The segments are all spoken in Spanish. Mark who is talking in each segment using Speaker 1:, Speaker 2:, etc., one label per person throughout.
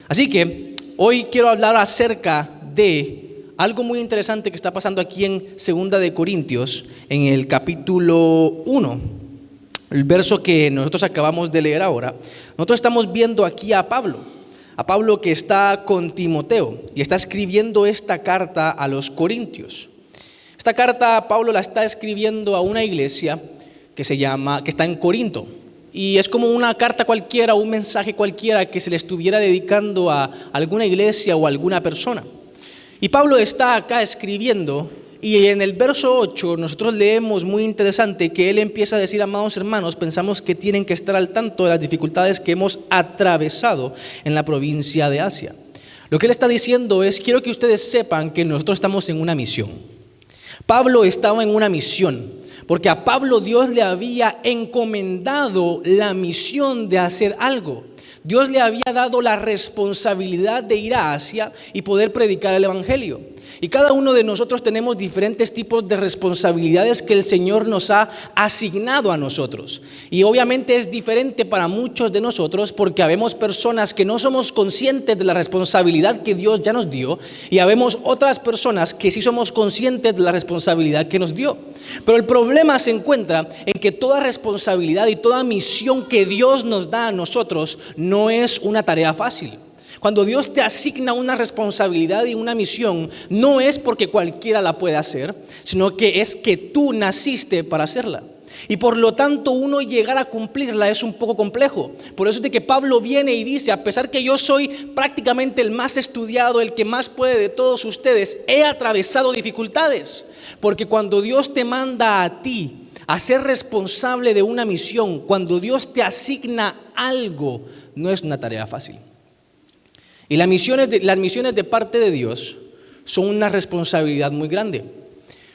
Speaker 1: Así que hoy quiero hablar acerca de algo muy interesante que está pasando aquí en 2 de Corintios, en el capítulo 1, el verso que nosotros acabamos de leer ahora. Nosotros estamos viendo aquí a Pablo que está con Timoteo y está escribiendo esta carta a los Corintios. Esta carta Pablo la está escribiendo a una iglesia que está en Corinto. Y es como una carta cualquiera, un mensaje cualquiera que se le estuviera dedicando a alguna iglesia o a alguna persona. Y Pablo está acá escribiendo, y en el verso 8 nosotros leemos muy interesante que él empieza a decir: amados hermanos, pensamos que tienen que estar al tanto de las dificultades que hemos atravesado en la provincia de Asia. Lo que él está diciendo es: quiero que ustedes sepan que nosotros estamos en una misión. Pablo estaba en una misión, porque a Pablo Dios le había encomendado la misión de hacer algo. Dios le había dado la responsabilidad de ir a Asia y poder predicar el evangelio. Y cada uno de nosotros tenemos diferentes tipos de responsabilidades que el Señor nos ha asignado a nosotros. Y obviamente es diferente para muchos de nosotros, porque habemos personas que no somos conscientes de la responsabilidad que Dios ya nos dio, y habemos otras personas que sí somos conscientes de la responsabilidad que nos dio. Pero el problema se encuentra en que toda responsabilidad y toda misión que Dios nos da a nosotros no es una tarea fácil. Cuando Dios te asigna una responsabilidad y una misión, no es porque cualquiera la puede hacer, sino que es que tú naciste para hacerla. Y por lo tanto, uno llegar a cumplirla es un poco complejo. Por eso es de que Pablo viene y dice: a pesar que yo soy prácticamente el más estudiado, el que más puede de todos ustedes, he atravesado dificultades. Porque cuando Dios te manda a ti a ser responsable de una misión, cuando Dios te asigna algo, no es una tarea fácil. Y las misiones de parte de Dios son una responsabilidad muy grande.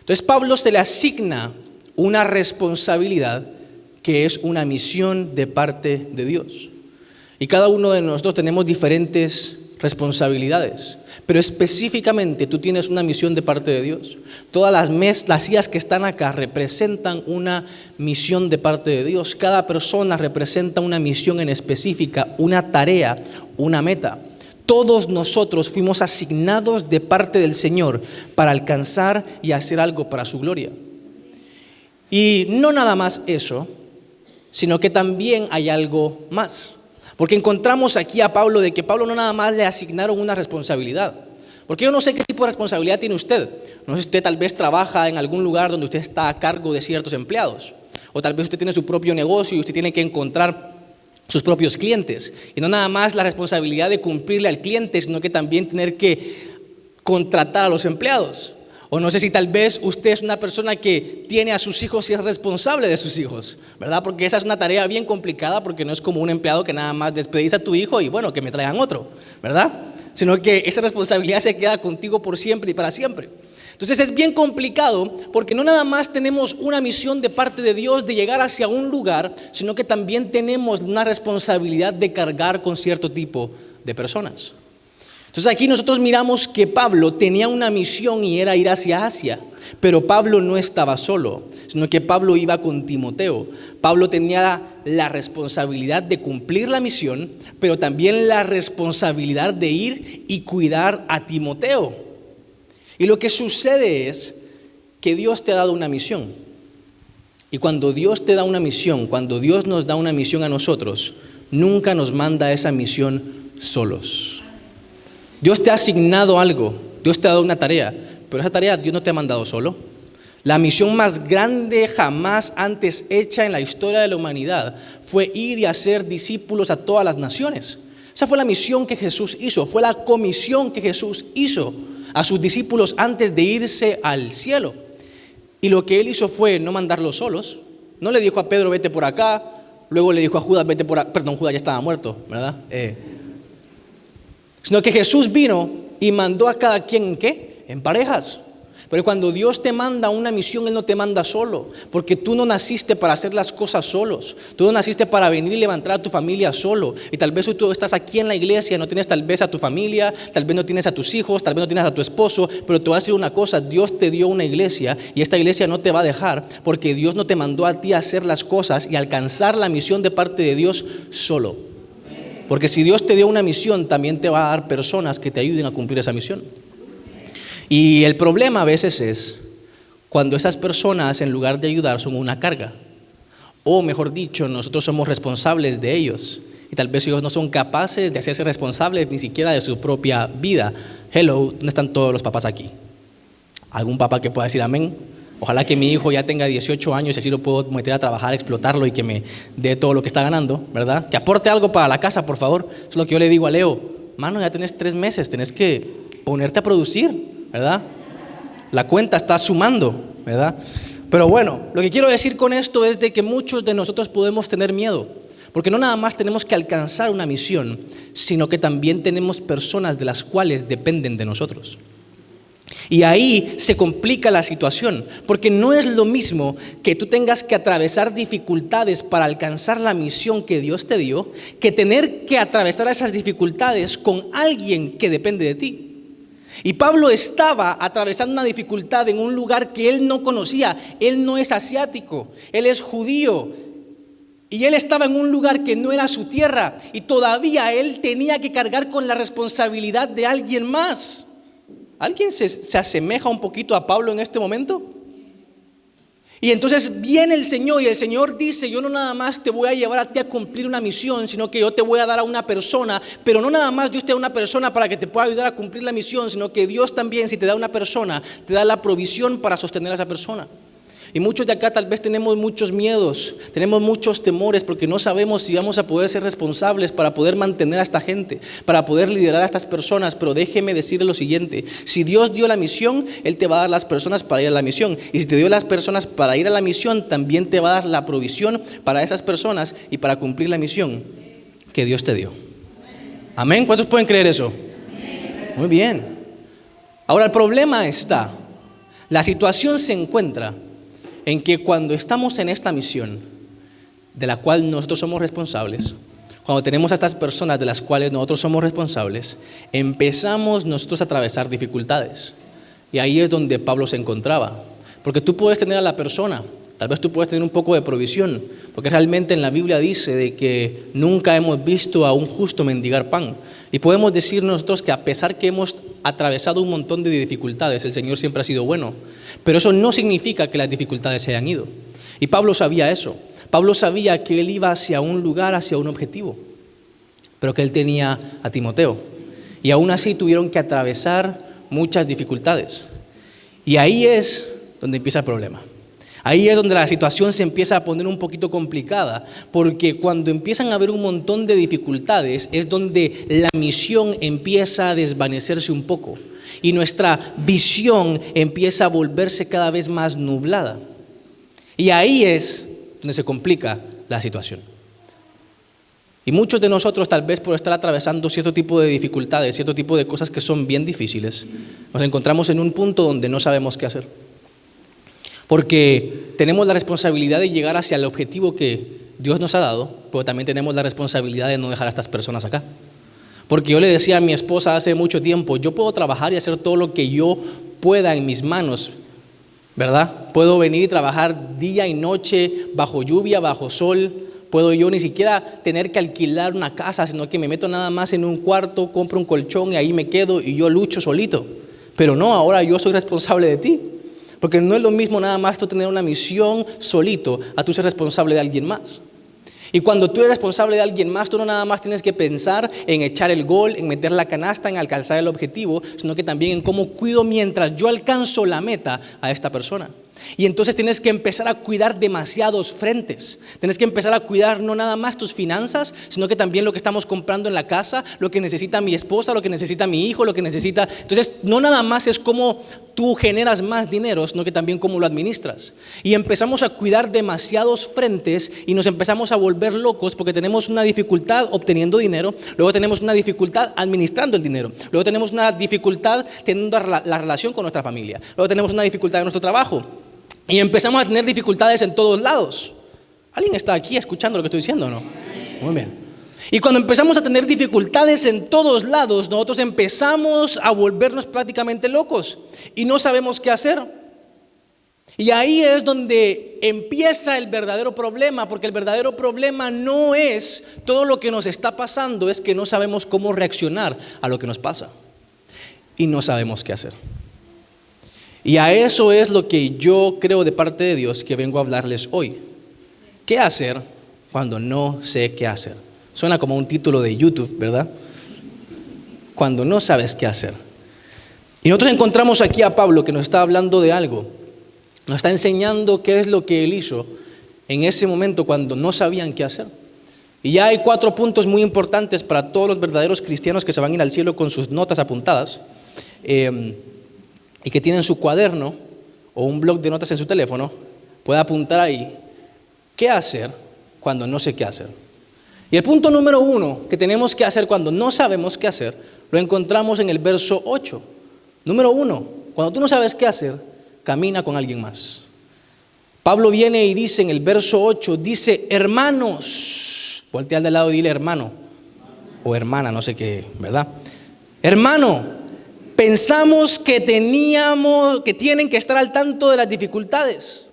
Speaker 1: Entonces Pablo se le asigna una responsabilidad que es una misión de parte de Dios. Y cada uno de nosotros tenemos diferentes responsabilidades, pero específicamente tú tienes una misión de parte de Dios. Todas las sillas que están acá representan una misión de parte de Dios. Cada persona representa una misión en específica, una tarea, una meta. Todos nosotros fuimos asignados de parte del Señor para alcanzar y hacer algo para su gloria. Y no nada más eso, sino que también hay algo más. Porque encontramos aquí a Pablo de que Pablo no nada más le asignaron una responsabilidad. Porque yo no sé qué tipo de responsabilidad tiene usted. No sé si usted tal vez trabaja en algún lugar donde usted está a cargo de ciertos empleados. O tal vez usted tiene su propio negocio y usted tiene que encontrar sus propios clientes. Y no nada más la responsabilidad de cumplirle al cliente, sino que también tener que contratar a los empleados. O no sé si tal vez usted es una persona que tiene a sus hijos y es responsable de sus hijos, ¿verdad? Porque esa es una tarea bien complicada, porque no es como un empleado que nada más despedís a tu hijo y bueno, que me traigan otro, ¿verdad? Sino que esa responsabilidad se queda contigo por siempre y para siempre. Entonces es bien complicado, porque no nada más tenemos una misión de parte de Dios de llegar hacia un lugar, sino que también tenemos una responsabilidad de cargar con cierto tipo de personas. Entonces aquí nosotros miramos que Pablo tenía una misión y era ir hacia Asia, pero Pablo no estaba solo, sino que Pablo iba con Timoteo. Pablo tenía la responsabilidad de cumplir la misión, pero también la responsabilidad de ir y cuidar a Timoteo. Y lo que sucede es que Dios te ha dado una misión. Y cuando Dios te da una misión, cuando Dios nos da una misión a nosotros, nunca nos manda esa misión solos. Dios te ha asignado algo, Dios te ha dado una tarea, pero esa tarea Dios no te ha mandado solo. La misión más grande jamás antes hecha en la historia de la humanidad fue ir y hacer discípulos a todas las naciones. Esa fue la misión que Jesús hizo, fue la comisión que Jesús hizo a sus discípulos antes de irse al cielo. Y lo que él hizo fue no mandarlos solos. No le dijo a Pedro: vete por acá. Luego le dijo a Judas: vete por acá. Perdón, Judas ya estaba muerto, ¿verdad? Sino que Jesús vino y mandó a cada quien ¿en qué? En parejas. Pero cuando Dios te manda una misión, Él no te manda solo, porque tú no naciste para hacer las cosas solos. Tú no naciste para venir y levantar a tu familia solo. Y tal vez hoy tú estás aquí en la iglesia, no tienes tal vez a tu familia, tal vez no tienes a tus hijos, tal vez no tienes a tu esposo, pero te voy a decir una cosa: Dios te dio una iglesia y esta iglesia no te va a dejar, porque Dios no te mandó a ti a hacer las cosas y alcanzar la misión de parte de Dios solo. Porque si Dios te dio una misión, también te va a dar personas que te ayuden a cumplir esa misión. Y el problema a veces es cuando esas personas, en lugar de ayudar, son una carga. O mejor dicho, nosotros somos responsables de ellos. Y tal vez ellos no son capaces de hacerse responsables ni siquiera de su propia vida. Hello, ¿dónde están todos los papás aquí? ¿Algún papá que pueda decir amén? Ojalá que mi hijo ya tenga 18 años y así lo puedo meter a trabajar, explotarlo y que me dé todo lo que está ganando, ¿verdad? Que aporte algo para la casa, por favor. Eso es lo que yo le digo a Leo. Mano, ya tenés 3 meses, tenés que ponerte a producir, ¿verdad? La cuenta está sumando, ¿verdad? Pero bueno, lo que quiero decir con esto es de que muchos de nosotros podemos tener miedo. Porque no nada más tenemos que alcanzar una misión, sino que también tenemos personas de las cuales dependen de nosotros. Y ahí se complica la situación, porque no es lo mismo que tú tengas que atravesar dificultades para alcanzar la misión que Dios te dio, que tener que atravesar esas dificultades con alguien que depende de ti. Y Pablo estaba atravesando una dificultad en un lugar que él no conocía. Él no es asiático, él es judío. Y él estaba en un lugar que no era su tierra. Y todavía él tenía que cargar con la responsabilidad de alguien más. ¿Alguien se asemeja un poquito a Pablo en este momento? Y entonces viene el Señor y el Señor dice: yo no nada más te voy a llevar a ti a cumplir una misión, sino que yo te voy a dar a una persona. Pero no nada más Dios te da una persona para que te pueda ayudar a cumplir la misión, sino que Dios también, si te da una persona, te da la provisión para sostener a esa persona. Y muchos de acá tal vez tenemos muchos miedos, tenemos muchos temores porque no sabemos si vamos a poder ser responsables para poder mantener a esta gente, para poder liderar a estas personas. Pero déjeme decirle lo siguiente: si Dios dio la misión, Él te va a dar las personas para ir a la misión. Y si te dio las personas para ir a la misión, también te va a dar la provisión para esas personas y para cumplir la misión que Dios te dio. Amén. ¿Cuántos pueden creer eso? Muy bien. Ahora el problema está, la situación se encuentra en que cuando estamos en esta misión de la cual nosotros somos responsables, cuando tenemos a estas personas de las cuales nosotros somos responsables, empezamos nosotros a atravesar dificultades. Y ahí es donde Pablo se encontraba. Porque tú puedes tener a la persona, tal vez tú puedes tener un poco de provisión, porque realmente en la Biblia dice de que nunca hemos visto a un justo mendigar pan. Y podemos decir nosotros que a pesar que hemos atravesado un montón de dificultades, el Señor siempre ha sido bueno. Pero eso no significa que las dificultades se hayan ido. Y Pablo sabía eso. Pablo sabía que él iba hacia un lugar, hacia un objetivo, pero que él tenía a Timoteo. Y aún así tuvieron que atravesar muchas dificultades. Y ahí es donde empieza el problema. Ahí es donde la situación se empieza a poner un poquito complicada, porque cuando empiezan a haber un montón de dificultades es donde la misión empieza a desvanecerse un poco y nuestra visión empieza a volverse cada vez más nublada. Y ahí es donde se complica la situación. Y muchos de nosotros, tal vez por estar atravesando cierto tipo de dificultades, cierto tipo de cosas que son bien difíciles, nos encontramos en un punto donde no sabemos qué hacer. Porque tenemos la responsabilidad de llegar hacia el objetivo que Dios nos ha dado, pero también tenemos la responsabilidad de no dejar a estas personas acá. Porque yo le decía a mi esposa hace mucho tiempo: yo puedo trabajar y hacer todo lo que yo pueda en mis manos, ¿verdad? Puedo venir y trabajar día y noche, bajo lluvia, bajo sol. Puedo yo ni siquiera tener que alquilar una casa, sino que me meto nada más en un cuarto, compro un colchón y ahí me quedo y yo lucho solito. Pero no, ahora yo soy responsable de ti. Porque no es lo mismo nada más tú tener una misión solito a tú ser responsable de alguien más. Y cuando tú eres responsable de alguien más, tú no nada más tienes que pensar en echar el gol, en meter la canasta, en alcanzar el objetivo, sino que también en cómo cuido mientras yo alcanzo la meta a esta persona. Y entonces tienes que empezar a cuidar demasiados frentes. Tienes que empezar a cuidar no nada más tus finanzas, sino que también lo que estamos comprando en la casa, lo que necesita mi esposa, lo que necesita mi hijo, lo que necesita. Entonces no nada más es cómo tú generas más dinero, sino que también cómo lo administras. Y empezamos a cuidar demasiados frentes y nos empezamos a volver locos porque tenemos una dificultad obteniendo dinero, luego tenemos una dificultad administrando el dinero, luego tenemos una dificultad teniendo la relación con nuestra familia, luego tenemos una dificultad en nuestro trabajo. Y empezamos a tener dificultades en todos lados. ¿Alguien está aquí escuchando lo que estoy diciendo o no? Muy bien. Y cuando empezamos a tener dificultades en todos lados, nosotros empezamos a volvernos prácticamente locos y no sabemos qué hacer. Y ahí es donde empieza el verdadero problema, porque el verdadero problema no es todo lo que nos está pasando, es que no sabemos cómo reaccionar a lo que nos pasa y no sabemos qué hacer. Y a eso es lo que yo creo de parte de Dios que vengo a hablarles hoy. ¿Qué hacer cuando no sé qué hacer? Suena como un título de YouTube, ¿verdad? Cuando no sabes qué hacer. Y nosotros encontramos aquí a Pablo que nos está hablando de algo. Nos está enseñando qué es lo que él hizo en ese momento cuando no sabían qué hacer. Y ya hay 4 puntos muy importantes para todos los verdaderos cristianos que se van a ir al cielo con sus notas apuntadas y que tienen su cuaderno o un bloc de notas en su teléfono. Puede apuntar ahí qué hacer cuando no sé qué hacer. Y el punto número 1 que tenemos que hacer cuando no sabemos qué hacer lo encontramos en el verso 8. Número 1, cuando tú no sabes qué hacer, camina con alguien más. Pablo viene y dice en el verso 8, dice, hermanos, voltea al de lado y dile hermano, o hermana, no sé qué, ¿verdad? Hermano, pensamos que tienen que estar al tanto de las dificultades.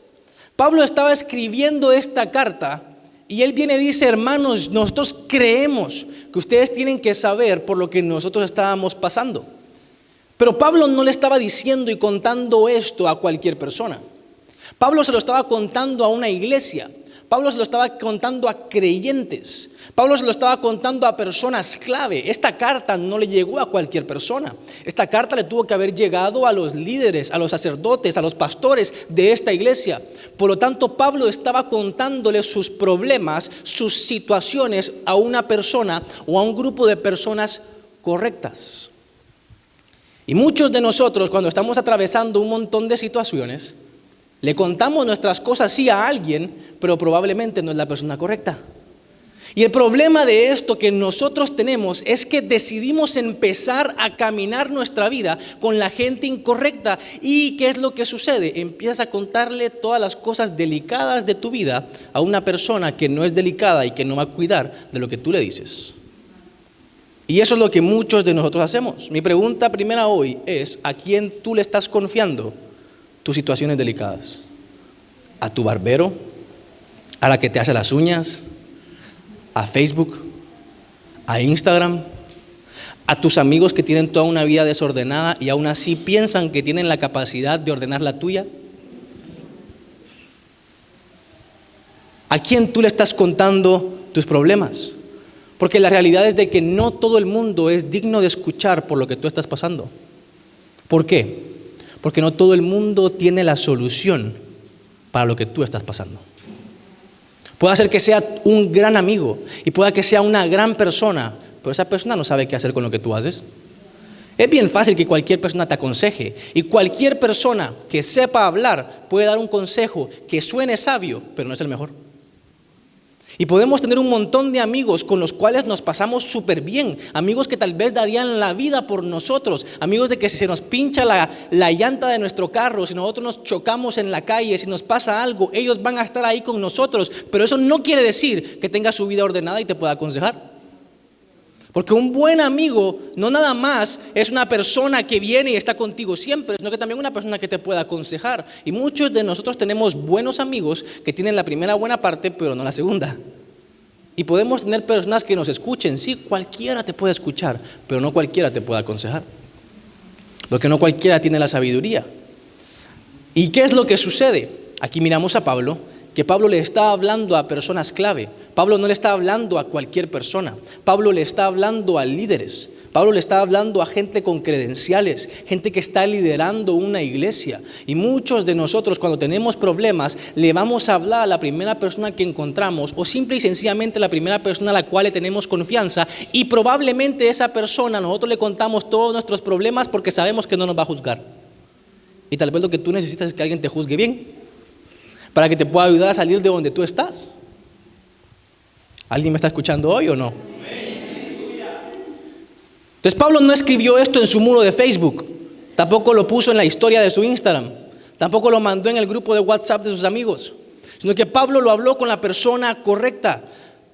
Speaker 1: Pablo estaba escribiendo esta carta y él viene y dice, hermanos, nosotros creemos que ustedes tienen que saber por lo que nosotros estábamos pasando. Pero Pablo no le estaba diciendo y contando esto a cualquier persona. Pablo se lo estaba contando a una iglesia. Pablo se lo estaba contando a creyentes. Pablo se lo estaba contando a personas clave. Esta carta no le llegó a cualquier persona. Esta carta le tuvo que haber llegado a los líderes, a los sacerdotes, a los pastores de esta iglesia. Por lo tanto, Pablo estaba contándole sus problemas, sus situaciones a una persona o a un grupo de personas correctas. Y muchos de nosotros, cuando estamos atravesando un montón de situaciones, le contamos nuestras cosas sí a alguien, pero probablemente no es la persona correcta. Y el problema de esto que nosotros tenemos es que decidimos empezar a caminar nuestra vida con la gente incorrecta. ¿Y qué es lo que sucede? Empiezas a contarle todas las cosas delicadas de tu vida a una persona que no es delicada y que no va a cuidar de lo que tú le dices. Y eso es lo que muchos de nosotros hacemos. Mi pregunta primera hoy es, ¿a quién tú le estás confiando tus situaciones delicadas? ¿A tu barbero? ¿A la que te hace las uñas? ¿A Facebook? ¿A Instagram? ¿A tus amigos que tienen toda una vida desordenada y aún así piensan que tienen la capacidad de ordenar la tuya? ¿A quién tú le estás contando tus problemas? Porque la realidad es de que no todo el mundo es digno de escuchar por lo que tú estás pasando. ¿Por qué? Porque no todo el mundo tiene la solución para lo que tú estás pasando. Puede ser que sea un gran amigo y pueda que sea una gran persona, pero esa persona no sabe qué hacer con lo que tú haces. Es bien fácil que cualquier persona te aconseje y cualquier persona que sepa hablar puede dar un consejo que suene sabio, pero no es el mejor. Y podemos tener un montón de amigos con los cuales nos pasamos súper bien, amigos que tal vez darían la vida por nosotros, amigos de que si se nos pincha la llanta de nuestro carro, si nosotros nos chocamos en la calle, si nos pasa algo, ellos van a estar ahí con nosotros, pero eso no quiere decir que tenga su vida ordenada y te pueda aconsejar. Porque un buen amigo no nada más es una persona que viene y está contigo siempre, sino que también una persona que te pueda aconsejar. Y muchos de nosotros tenemos buenos amigos que tienen la primera buena parte, pero no la segunda. Y podemos tener personas que nos escuchen. Sí, cualquiera te puede escuchar, pero no cualquiera te puede aconsejar. Porque no cualquiera tiene la sabiduría. ¿Y qué es lo que sucede? Aquí miramos a Pablo, que Pablo le está hablando a personas clave. Pablo no le está hablando a cualquier persona. Pablo le está hablando a líderes. Pablo le está hablando a gente con credenciales, gente que está liderando una iglesia. Y muchos de nosotros cuando tenemos problemas le vamos a hablar a la primera persona que encontramos o simple y sencillamente la primera persona a la cual le tenemos confianza y probablemente esa persona nosotros le contamos todos nuestros problemas porque sabemos que no nos va a juzgar. Y tal vez lo que tú necesitas es que alguien te juzgue bien para que te pueda ayudar a salir de donde tú estás. ¿Alguien me está escuchando hoy o no? Entonces Pablo no escribió esto en su muro de Facebook, tampoco lo puso en la historia de su Instagram, tampoco lo mandó en el grupo de WhatsApp de sus amigos, sino que Pablo lo habló con la persona correcta.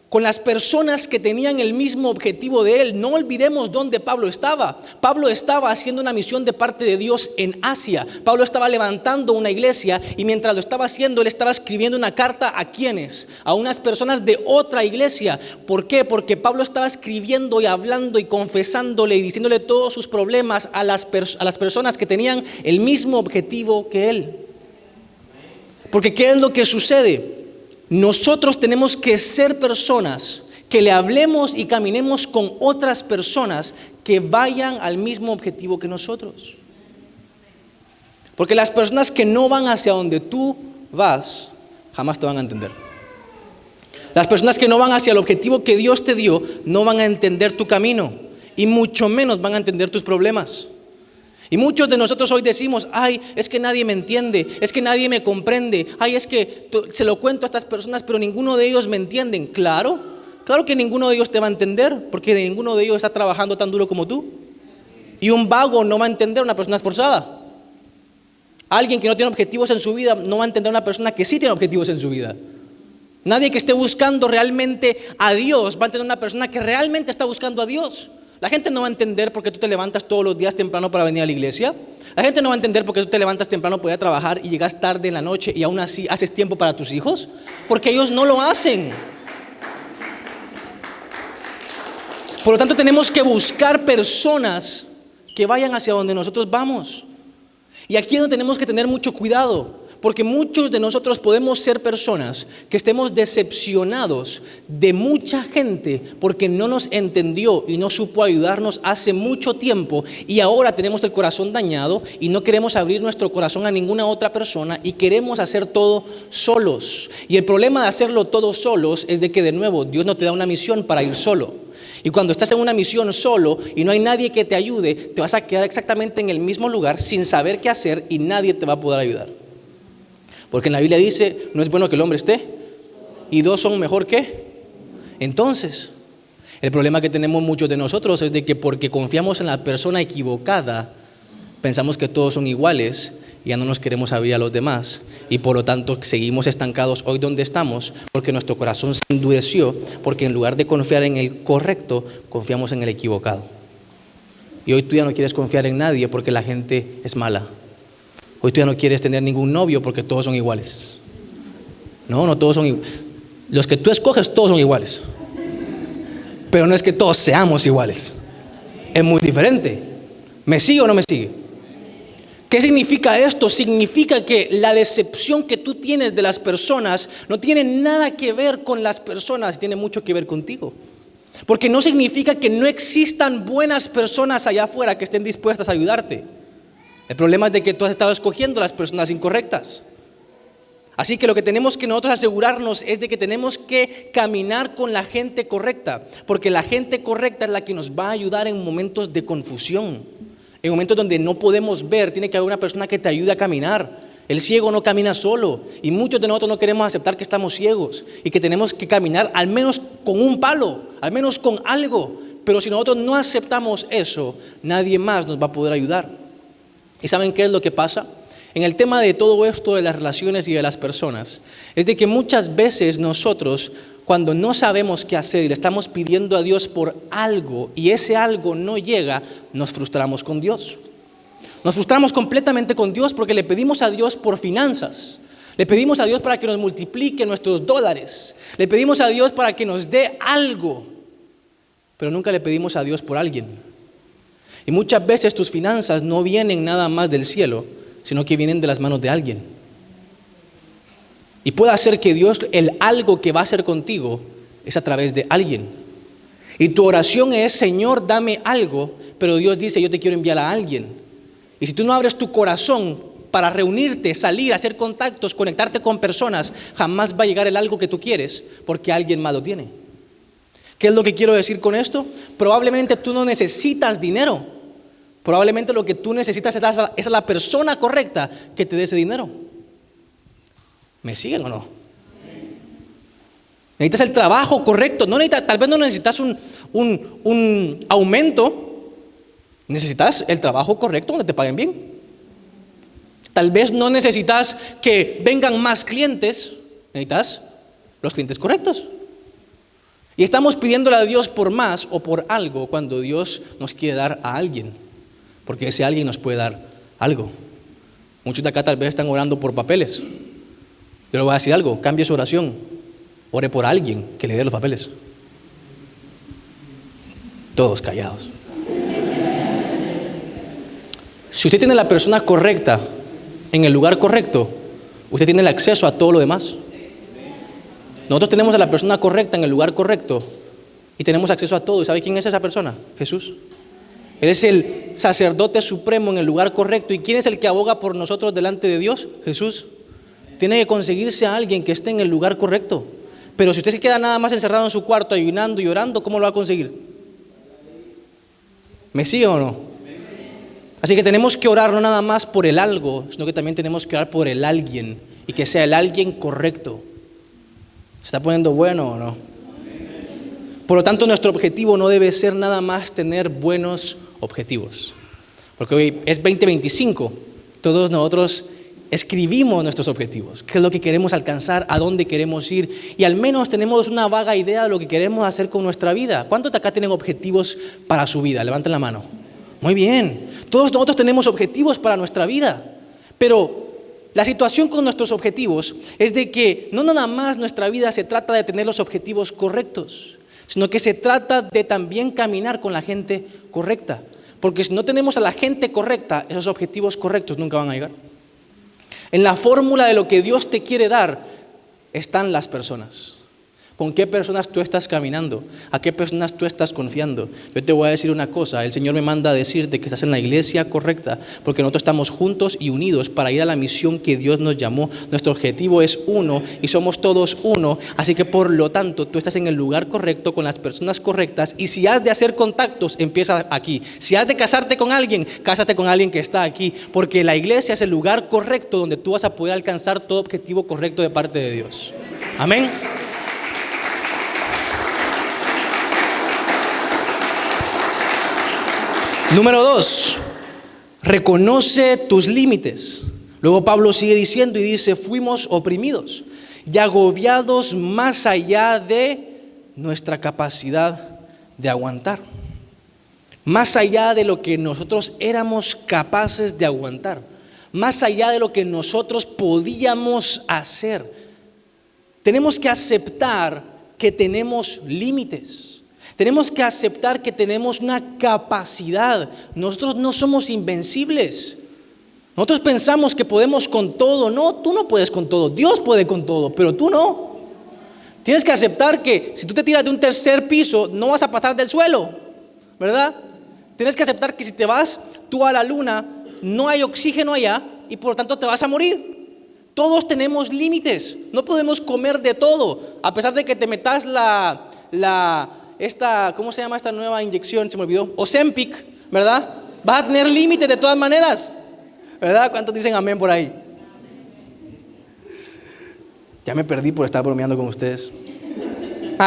Speaker 1: con las personas que tenían el mismo objetivo de él. No olvidemos dónde Pablo estaba. Pablo estaba haciendo una misión de parte de Dios en Asia. Pablo estaba levantando una iglesia y mientras lo estaba haciendo, él estaba escribiendo una carta ¿a quiénes? A unas personas de otra iglesia. ¿Por qué? Porque Pablo estaba escribiendo y hablando y confesándole y diciéndole todos sus problemas a las personas que tenían el mismo objetivo que él. Porque ¿qué es lo que sucede? Nosotros tenemos que ser personas que le hablemos y caminemos con otras personas que vayan al mismo objetivo que nosotros. Porque las personas que no van hacia donde tú vas, jamás te van a entender. Las personas que no van hacia el objetivo que Dios te dio, no van a entender tu camino y mucho menos van a entender tus problemas. Y muchos de nosotros hoy decimos, ay, es que nadie me entiende, es que nadie me comprende, ay, es que se lo cuento a estas personas, pero ninguno de ellos me entienden. Claro que ninguno de ellos te va a entender, porque ninguno de ellos está trabajando tan duro como tú. Y un vago no va a entender a una persona esforzada. Alguien que no tiene objetivos en su vida no va a entender a una persona que sí tiene objetivos en su vida. Nadie que esté buscando realmente a Dios va a entender a una persona que realmente está buscando a Dios. La gente no va a entender por qué tú te levantas todos los días temprano para venir a la iglesia. La gente no va a entender por qué tú te levantas temprano para ir a trabajar y llegas tarde en la noche y aún así haces tiempo para tus hijos. Porque ellos no lo hacen. Por lo tanto, tenemos que buscar personas que vayan hacia donde nosotros vamos. Y aquí es donde tenemos que tener mucho cuidado. Porque muchos de nosotros podemos ser personas que estemos decepcionados de mucha gente porque no nos entendió y no supo ayudarnos hace mucho tiempo y ahora tenemos el corazón dañado y no queremos abrir nuestro corazón a ninguna otra persona y queremos hacer todo solos. Y el problema de hacerlo todo solos es de que de nuevo Dios no te da una misión para ir solo. Y cuando estás en una misión solo y no hay nadie que te ayude, te vas a quedar exactamente en el mismo lugar sin saber qué hacer y nadie te va a poder ayudar. Porque en la Biblia dice, no es bueno que el hombre esté, y dos son mejor que. Entonces, el problema que tenemos muchos de nosotros es de que porque confiamos en la persona equivocada, pensamos que todos son iguales y ya no nos queremos abrir a los demás. Y por lo tanto seguimos estancados hoy donde estamos, porque nuestro corazón se endureció, porque en lugar de confiar en el correcto, confiamos en el equivocado. Y hoy tú ya no quieres confiar en nadie porque la gente es mala. Hoy tú ya no quieres tener ningún novio porque todos son iguales. No todos son iguales. Los que tú escoges todos son iguales. Pero no es que todos seamos iguales. Es muy diferente. ¿Me sigue o no me sigue? ¿Qué significa esto? Significa que la decepción que tú tienes de las personas no tiene nada que ver con las personas, tiene mucho que ver contigo. Porque no significa que no existan buenas personas allá afuera que estén dispuestas a ayudarte. El problema es de que tú has estado escogiendo las personas incorrectas. Así que lo que tenemos que nosotros asegurarnos es de que tenemos que caminar con la gente correcta, porque la gente correcta es la que nos va a ayudar en momentos de confusión, en momentos donde no podemos ver. Tiene que haber una persona que te ayude a caminar. El ciego no camina solo y muchos de nosotros no queremos aceptar que estamos ciegos y que tenemos que caminar al menos con un palo, al menos con algo. Pero si nosotros no aceptamos eso, nadie más nos va a poder ayudar. ¿Y saben qué es lo que pasa? En el tema de todo esto de las relaciones y de las personas, es de que muchas veces nosotros, cuando no sabemos qué hacer y le estamos pidiendo a Dios por algo y ese algo no llega, nos frustramos con Dios. Nos frustramos completamente con Dios porque le pedimos a Dios por finanzas. Le pedimos a Dios para que nos multiplique nuestros dólares. Le pedimos a Dios para que nos dé algo, pero nunca le pedimos a Dios por alguien. Y muchas veces tus finanzas no vienen nada más del cielo, sino que vienen de las manos de alguien. Y puede ser que Dios, el algo que va a hacer contigo, es a través de alguien. Y tu oración es, Señor, dame algo, pero Dios dice, yo te quiero enviar a alguien. Y si tú no abres tu corazón para reunirte, salir, hacer contactos, conectarte con personas, jamás va a llegar el algo que tú quieres, porque alguien más lo tiene. ¿Qué es lo que quiero decir con esto? Probablemente tú no necesitas dinero. Probablemente lo que tú necesitas es a la persona correcta que te dé ese dinero. ¿Me siguen o no? Necesitas el trabajo correcto. Tal vez no necesitas un aumento. Necesitas el trabajo correcto donde te paguen bien. Tal vez no necesitas que vengan más clientes. Necesitas los clientes correctos. Y estamos pidiéndole a Dios por más o por algo cuando Dios nos quiere dar a alguien, porque ese alguien nos puede dar algo. Muchos de acá tal vez están orando por papeles. Yo le voy a decir algo, cambie su oración, ore por alguien que le dé los papeles. Todos callados. Si usted tiene la persona correcta en el lugar correcto, usted tiene el acceso a todo lo demás. Nosotros tenemos a la persona correcta en el lugar correcto y tenemos acceso a todo. ¿Y sabe quién es esa persona? Jesús. Él es el sacerdote supremo en el lugar correcto. ¿Y quién es el que aboga por nosotros delante de Dios? Jesús. Tiene que conseguirse a alguien que esté en el lugar correcto. Pero si usted se queda nada más encerrado en su cuarto, ayunando y orando, ¿cómo lo va a conseguir? ¿Me sigue o no? Así que tenemos que orar no nada más por el algo, sino que también tenemos que orar por el alguien, y que sea el alguien correcto. ¿Se está poniendo bueno o no? Por lo tanto, nuestro objetivo no debe ser nada más tener buenos objetivos. Porque hoy es 2025, todos nosotros escribimos nuestros objetivos, qué es lo que queremos alcanzar, a dónde queremos ir, y al menos tenemos una vaga idea de lo que queremos hacer con nuestra vida. ¿Cuántos de acá tienen objetivos para su vida? Levanten la mano. Muy bien, todos nosotros tenemos objetivos para nuestra vida, pero la situación con nuestros objetivos es de que no nada más nuestra vida se trata de tener los objetivos correctos, sino que se trata de también caminar con la gente correcta, porque si no tenemos a la gente correcta, esos objetivos correctos nunca van a llegar. En la fórmula de lo que Dios te quiere dar están las personas. ¿Con qué personas tú estás caminando? ¿A qué personas tú estás confiando? Yo te voy a decir una cosa, el Señor me manda a decirte que estás en la iglesia correcta, porque nosotros estamos juntos y unidos para ir a la misión que Dios nos llamó. Nuestro objetivo es uno y somos todos uno, así que por lo tanto tú estás en el lugar correcto, con las personas correctas, y si has de hacer contactos, empieza aquí. Si has de casarte con alguien, cásate con alguien que está aquí, porque la iglesia es el lugar correcto donde tú vas a poder alcanzar todo objetivo correcto de parte de Dios. Amén. Número 2, reconoce tus límites. Luego Pablo sigue diciendo y dice, fuimos oprimidos y agobiados más allá de nuestra capacidad de aguantar. Más allá de lo que nosotros éramos capaces de aguantar. Más allá de lo que nosotros podíamos hacer. Tenemos que aceptar que tenemos límites. Tenemos que aceptar que tenemos una capacidad. Nosotros no somos invencibles. Nosotros pensamos que podemos con todo. No, tú no puedes con todo. Dios puede con todo, pero tú no. Tienes que aceptar que si tú te tiras de un tercer piso, no vas a pasar del suelo, ¿verdad? Tienes que aceptar que si te vas tú a la luna, no hay oxígeno allá y por lo tanto te vas a morir. Todos tenemos límites. No podemos comer de todo. A pesar de que te metas ¿cómo se llama esta nueva inyección? Se me olvidó. Ozempic, ¿verdad? Vas a tener límites de todas maneras, ¿verdad? ¿Cuántos dicen amén por ahí? Ya me perdí por estar bromeando con ustedes.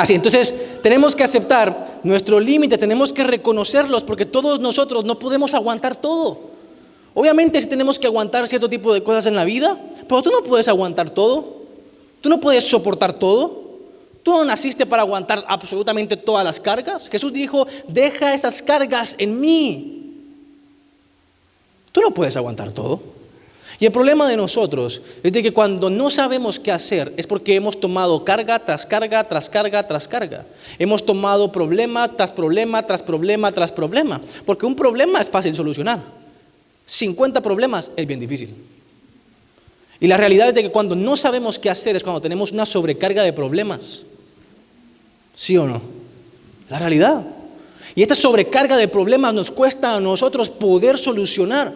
Speaker 1: Sí, entonces tenemos que aceptar nuestro límite, tenemos que reconocerlos, porque todos nosotros no podemos aguantar todo. Obviamente sí tenemos que aguantar cierto tipo de cosas en la vida, pero tú no puedes aguantar todo. Tú no puedes soportar todo. Tú no naciste para aguantar absolutamente todas las cargas. Jesús dijo, deja esas cargas en mí. Tú no puedes aguantar todo. Y el problema de nosotros es de que cuando no sabemos qué hacer es porque hemos tomado carga tras carga, tras carga, tras carga. Hemos tomado problema tras problema, tras problema, tras problema. Porque un problema es fácil solucionar. 50 problemas es bien difícil. Y la realidad es de que cuando no sabemos qué hacer es cuando tenemos una sobrecarga de problemas. ¿Sí o no? La realidad. Y esta sobrecarga de problemas nos cuesta a nosotros poder solucionar.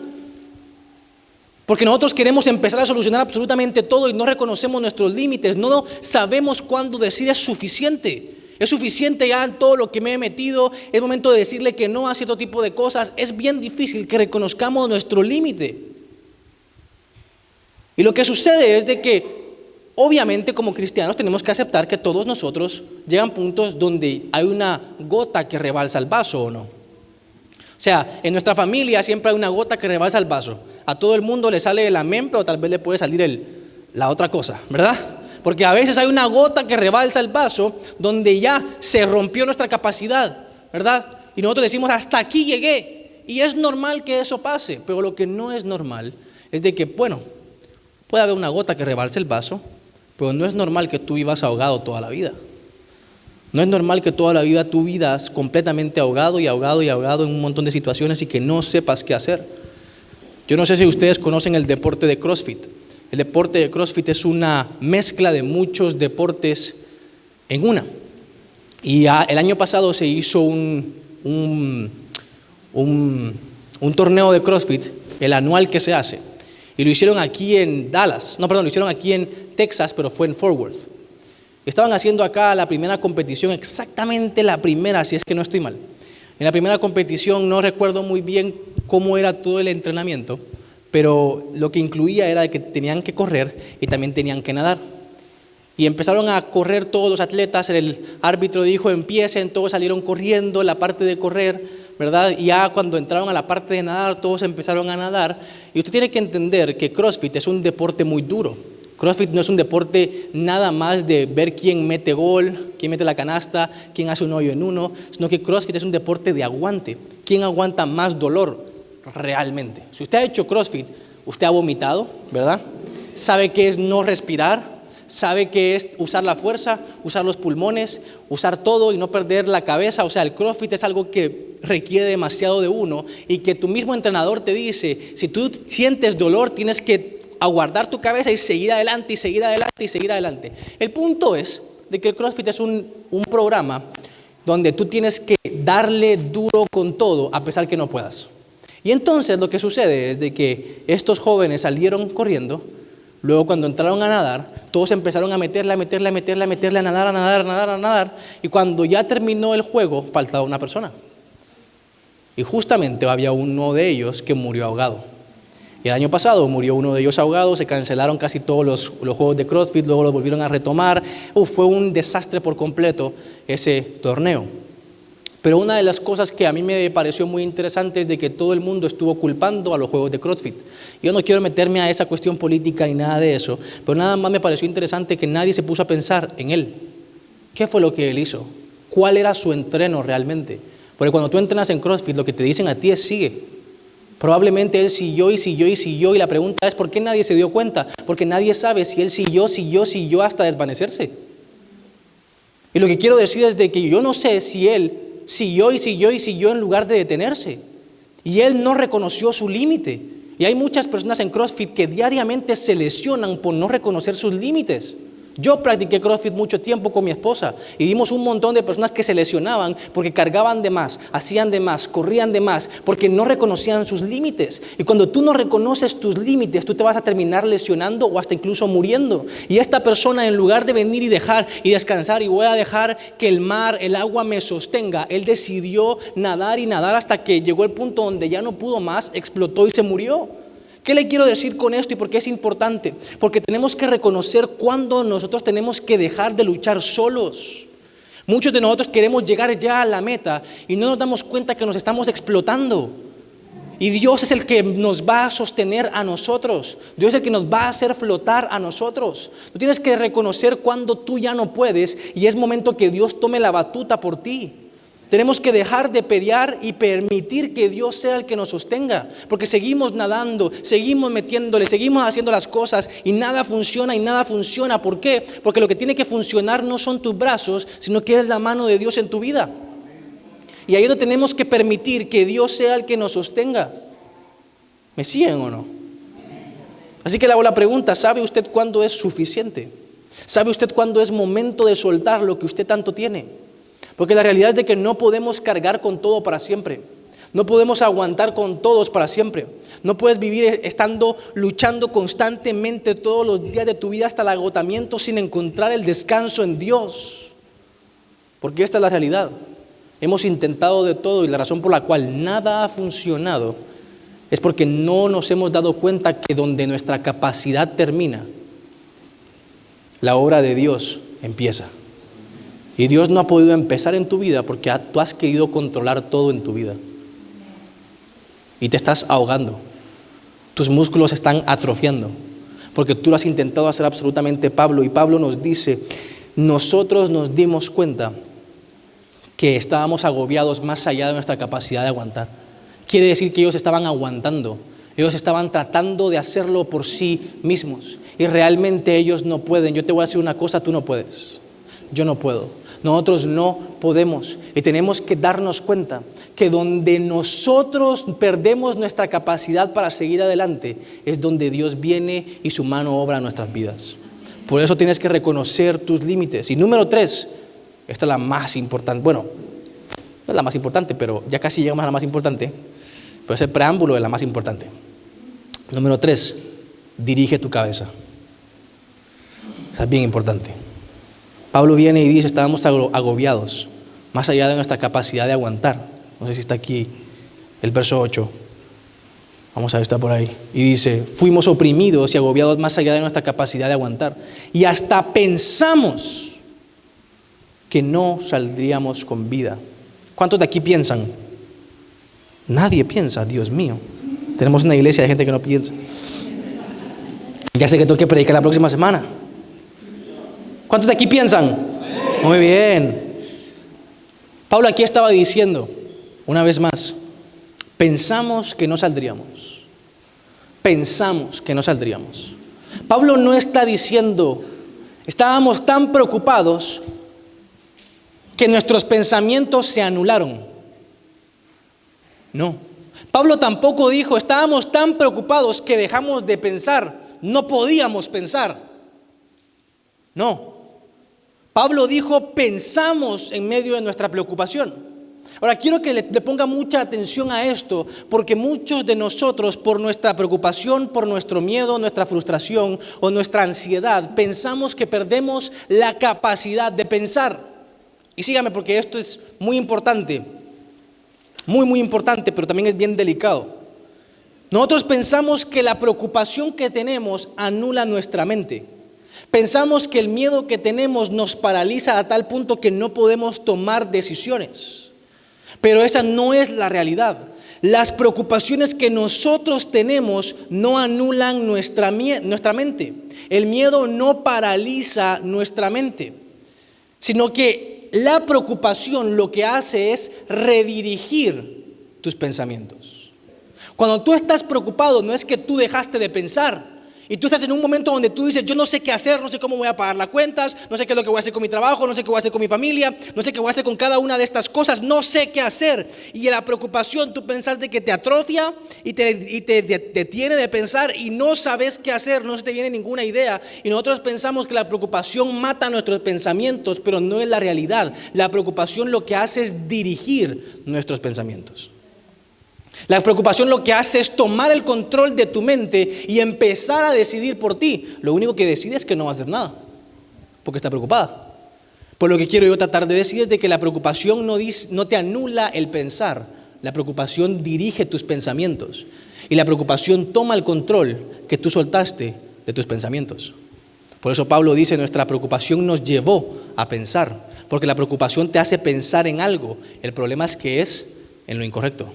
Speaker 1: Porque nosotros queremos empezar a solucionar absolutamente todo y no reconocemos nuestros límites. No sabemos cuándo decir es suficiente. Es suficiente ya en todo lo que me he metido. Es momento de decirle que no a cierto tipo de cosas. Es bien difícil que reconozcamos nuestro límite. Y lo que sucede es de que obviamente como cristianos tenemos que aceptar que todos nosotros llegan puntos donde hay una gota que rebalsa el vaso, ¿o no? O sea, en nuestra familia siempre hay una gota que rebalsa el vaso. A todo el mundo le sale el amén, pero tal vez le puede salir la otra cosa, ¿verdad? Porque a veces hay una gota que rebalsa el vaso donde ya se rompió nuestra capacidad, ¿verdad? Y nosotros decimos, hasta aquí llegué. Y es normal que eso pase, pero lo que no es normal es de que, bueno, puede haber una gota que rebalse el vaso, pero no es normal que tú vivas ahogado toda la vida. No es normal que toda la vida tú vivas completamente ahogado y ahogado y ahogado en un montón de situaciones y que no sepas qué hacer. Yo no sé si ustedes conocen el deporte de CrossFit. El deporte de CrossFit es una mezcla de muchos deportes en una. Y el año pasado se hizo un torneo de CrossFit, el anual que se hace. Y lo hicieron aquí en Dallas. No, perdón, lo hicieron aquí en Texas, pero fue en Fort Worth. Estaban haciendo acá la primera competición, exactamente la primera, si es que no estoy mal. En la primera competición no recuerdo muy bien cómo era todo el entrenamiento, pero lo que incluía era que tenían que correr y también tenían que nadar. Y empezaron a correr todos los atletas, el árbitro dijo empiecen, todos salieron corriendo, la parte de correr, ¿verdad? Y ya cuando entraron a la parte de nadar, todos empezaron a nadar. Y usted tiene que entender que CrossFit es un deporte muy duro. CrossFit no es un deporte nada más de ver quién mete gol, quién mete la canasta, quién hace un hoyo en uno, sino que CrossFit es un deporte de aguante. ¿Quién aguanta más dolor realmente? Si usted ha hecho CrossFit, usted ha vomitado, ¿verdad? Sabe qué es no respirar, sabe qué es usar la fuerza, usar los pulmones, usar todo y no perder la cabeza. O sea, el CrossFit es algo que requiere demasiado de uno y que tu mismo entrenador te dice, si tú sientes dolor, tienes que aguardar tu cabeza y seguir adelante y seguir adelante y seguir adelante. El punto es de que el CrossFit es un programa donde tú tienes que darle duro con todo a pesar que no puedas. Y entonces lo que sucede es de que estos jóvenes salieron corriendo, luego cuando entraron a nadar, todos empezaron a meterle, a nadar, y cuando ya terminó el juego, faltaba una persona. Y justamente había uno de ellos que murió ahogado. Y el año pasado murió uno de ellos ahogado, se cancelaron casi todos los juegos de CrossFit, luego los volvieron a retomar. Fue un desastre por completo ese torneo. Pero una de las cosas que a mí me pareció muy interesante es de que todo el mundo estuvo culpando a los juegos de CrossFit. Yo no quiero meterme a esa cuestión política ni nada de eso, pero nada más me pareció interesante que nadie se puso a pensar en él. ¿Qué fue lo que él hizo? ¿Cuál era su entreno realmente? Porque cuando tú entrenas en CrossFit, lo que te dicen a ti es sigue. Probablemente él siguió y la pregunta es ¿por qué nadie se dio cuenta? Porque nadie sabe si él siguió hasta desvanecerse. Y lo que quiero decir es de que yo no sé si él siguió en lugar de detenerse. Y él no reconoció su límite. Y hay muchas personas en CrossFit que diariamente se lesionan por no reconocer sus límites. Yo practiqué CrossFit mucho tiempo con mi esposa y vimos un montón de personas que se lesionaban porque cargaban de más, hacían de más, corrían de más, porque no reconocían sus límites. Y cuando tú no reconoces tus límites, tú te vas a terminar lesionando o hasta incluso muriendo. Y esta persona, en lugar de venir y dejar y descansar y voy a dejar que el mar, el agua me sostenga, él decidió nadar y nadar hasta que llegó el punto donde ya no pudo más, explotó y se murió. ¿Qué le quiero decir con esto y por qué es importante? Porque tenemos que reconocer cuándo nosotros tenemos que dejar de luchar solos. Muchos de nosotros queremos llegar ya a la meta y no nos damos cuenta que nos estamos explotando. Y Dios es el que nos va a sostener a nosotros. Dios es el que nos va a hacer flotar a nosotros. Tú tienes que reconocer cuando tú ya no puedes y es momento que Dios tome la batuta por ti. Tenemos que dejar de pelear y permitir que Dios sea el que nos sostenga, porque seguimos nadando, seguimos metiéndole, seguimos haciendo las cosas y nada funciona. ¿Por qué? Porque lo que tiene que funcionar no son tus brazos, sino que es la mano de Dios en tu vida. Y ahí es donde tenemos que permitir que Dios sea el que nos sostenga. ¿Me siguen o no? Así que le hago la pregunta, ¿sabe usted cuándo es suficiente? ¿Sabe usted cuándo es momento de soltar lo que usted tanto tiene? Porque la realidad es de que no podemos cargar con todo para siempre. No podemos aguantar con todos para siempre. No puedes vivir luchando constantemente todos los días de tu vida hasta el agotamiento sin encontrar el descanso en Dios. Porque esta es la realidad. Hemos intentado de todo y la razón por la cual nada ha funcionado es porque no nos hemos dado cuenta que donde nuestra capacidad termina, la obra de Dios empieza. Y Dios no ha podido empezar en tu vida porque tú has querido controlar todo en tu vida. Y te estás ahogando. Tus músculos están atrofiando. porque tú lo has intentado hacer absolutamente, Pablo. Y Pablo nos dice, nosotros nos dimos cuenta que estábamos agobiados más allá de nuestra capacidad de aguantar. Quiere decir que ellos estaban aguantando, ellos estaban tratando de hacerlo por sí mismos y realmente ellos no pueden. Yo te voy a decir una cosa, tú no puedes, yo no puedo, nosotros no podemos y tenemos que darnos cuenta que donde nosotros perdemos nuestra capacidad para seguir adelante es donde Dios viene y su mano obra en nuestras vidas. Por eso tienes que reconocer tus límites. Y número 3, esta es la más importante, bueno, no es la más importante, pero ya casi llegamos a la más importante, pero es el preámbulo de la más importante. Número 3, dirige tu cabeza. Eso es bien importante. Pablo viene y dice, estábamos agobiados, más allá de nuestra capacidad de aguantar. No sé si está aquí el verso 8. Vamos a ver, está por ahí. Y dice, fuimos oprimidos y agobiados más allá de nuestra capacidad de aguantar. Y hasta pensamos que no saldríamos con vida. ¿Cuántos de aquí piensan? Nadie piensa, Dios mío. Tenemos una iglesia de gente que no piensa. Ya sé que tengo que predicar la próxima semana. ¿Cuántos de aquí piensan? Muy bien. Pablo aquí estaba diciendo, una vez más, pensamos que no saldríamos. Pensamos que no saldríamos. Pablo no está diciendo, estábamos tan preocupados que nuestros pensamientos se anularon. No. Pablo tampoco dijo, estábamos tan preocupados que dejamos de pensar, no podíamos pensar. No. Pablo dijo, pensamos en medio de nuestra preocupación. Ahora, quiero que le ponga mucha atención a esto, porque muchos de nosotros, por nuestra preocupación, por nuestro miedo, nuestra frustración o nuestra ansiedad, pensamos que perdemos la capacidad de pensar. Y sígame, porque esto es muy importante, muy importante, pero también es bien delicado. Nosotros pensamos que la preocupación que tenemos anula nuestra mente. Pensamos que el miedo que tenemos nos paraliza a tal punto que no podemos tomar decisiones. Pero esa no es la realidad. Las preocupaciones que nosotros tenemos no anulan nuestra mente. El miedo no paraliza nuestra mente, sino que la preocupación lo que hace es redirigir tus pensamientos. Cuando tú estás preocupado, no es que tú dejaste de pensar. Y tú estás en un momento donde tú dices, yo no sé qué hacer, no sé cómo voy a pagar las cuentas, no sé qué es lo que voy a hacer con mi trabajo, no sé qué voy a hacer con mi familia, no sé qué voy a hacer con cada una de estas cosas, no sé qué hacer. Y en la preocupación tú pensás de que te atrofia y te detiene de pensar y no sabes qué hacer, no se te viene ninguna idea. Y nosotros pensamos que la preocupación mata nuestros pensamientos, pero no es la realidad. La preocupación lo que hace es dirigir nuestros pensamientos. La preocupación lo que hace es tomar el control de tu mente y empezar a decidir por ti. Lo único que decide es que no va a hacer nada, porque está preocupada. Por lo que quiero yo tratar de decir es de que la preocupación no te anula el pensar. La preocupación dirige tus pensamientos. Y la preocupación toma el control que tú soltaste de tus pensamientos. Por eso Pablo dice, nuestra preocupación nos llevó a pensar. Porque la preocupación te hace pensar en algo. El problema es que es en lo incorrecto.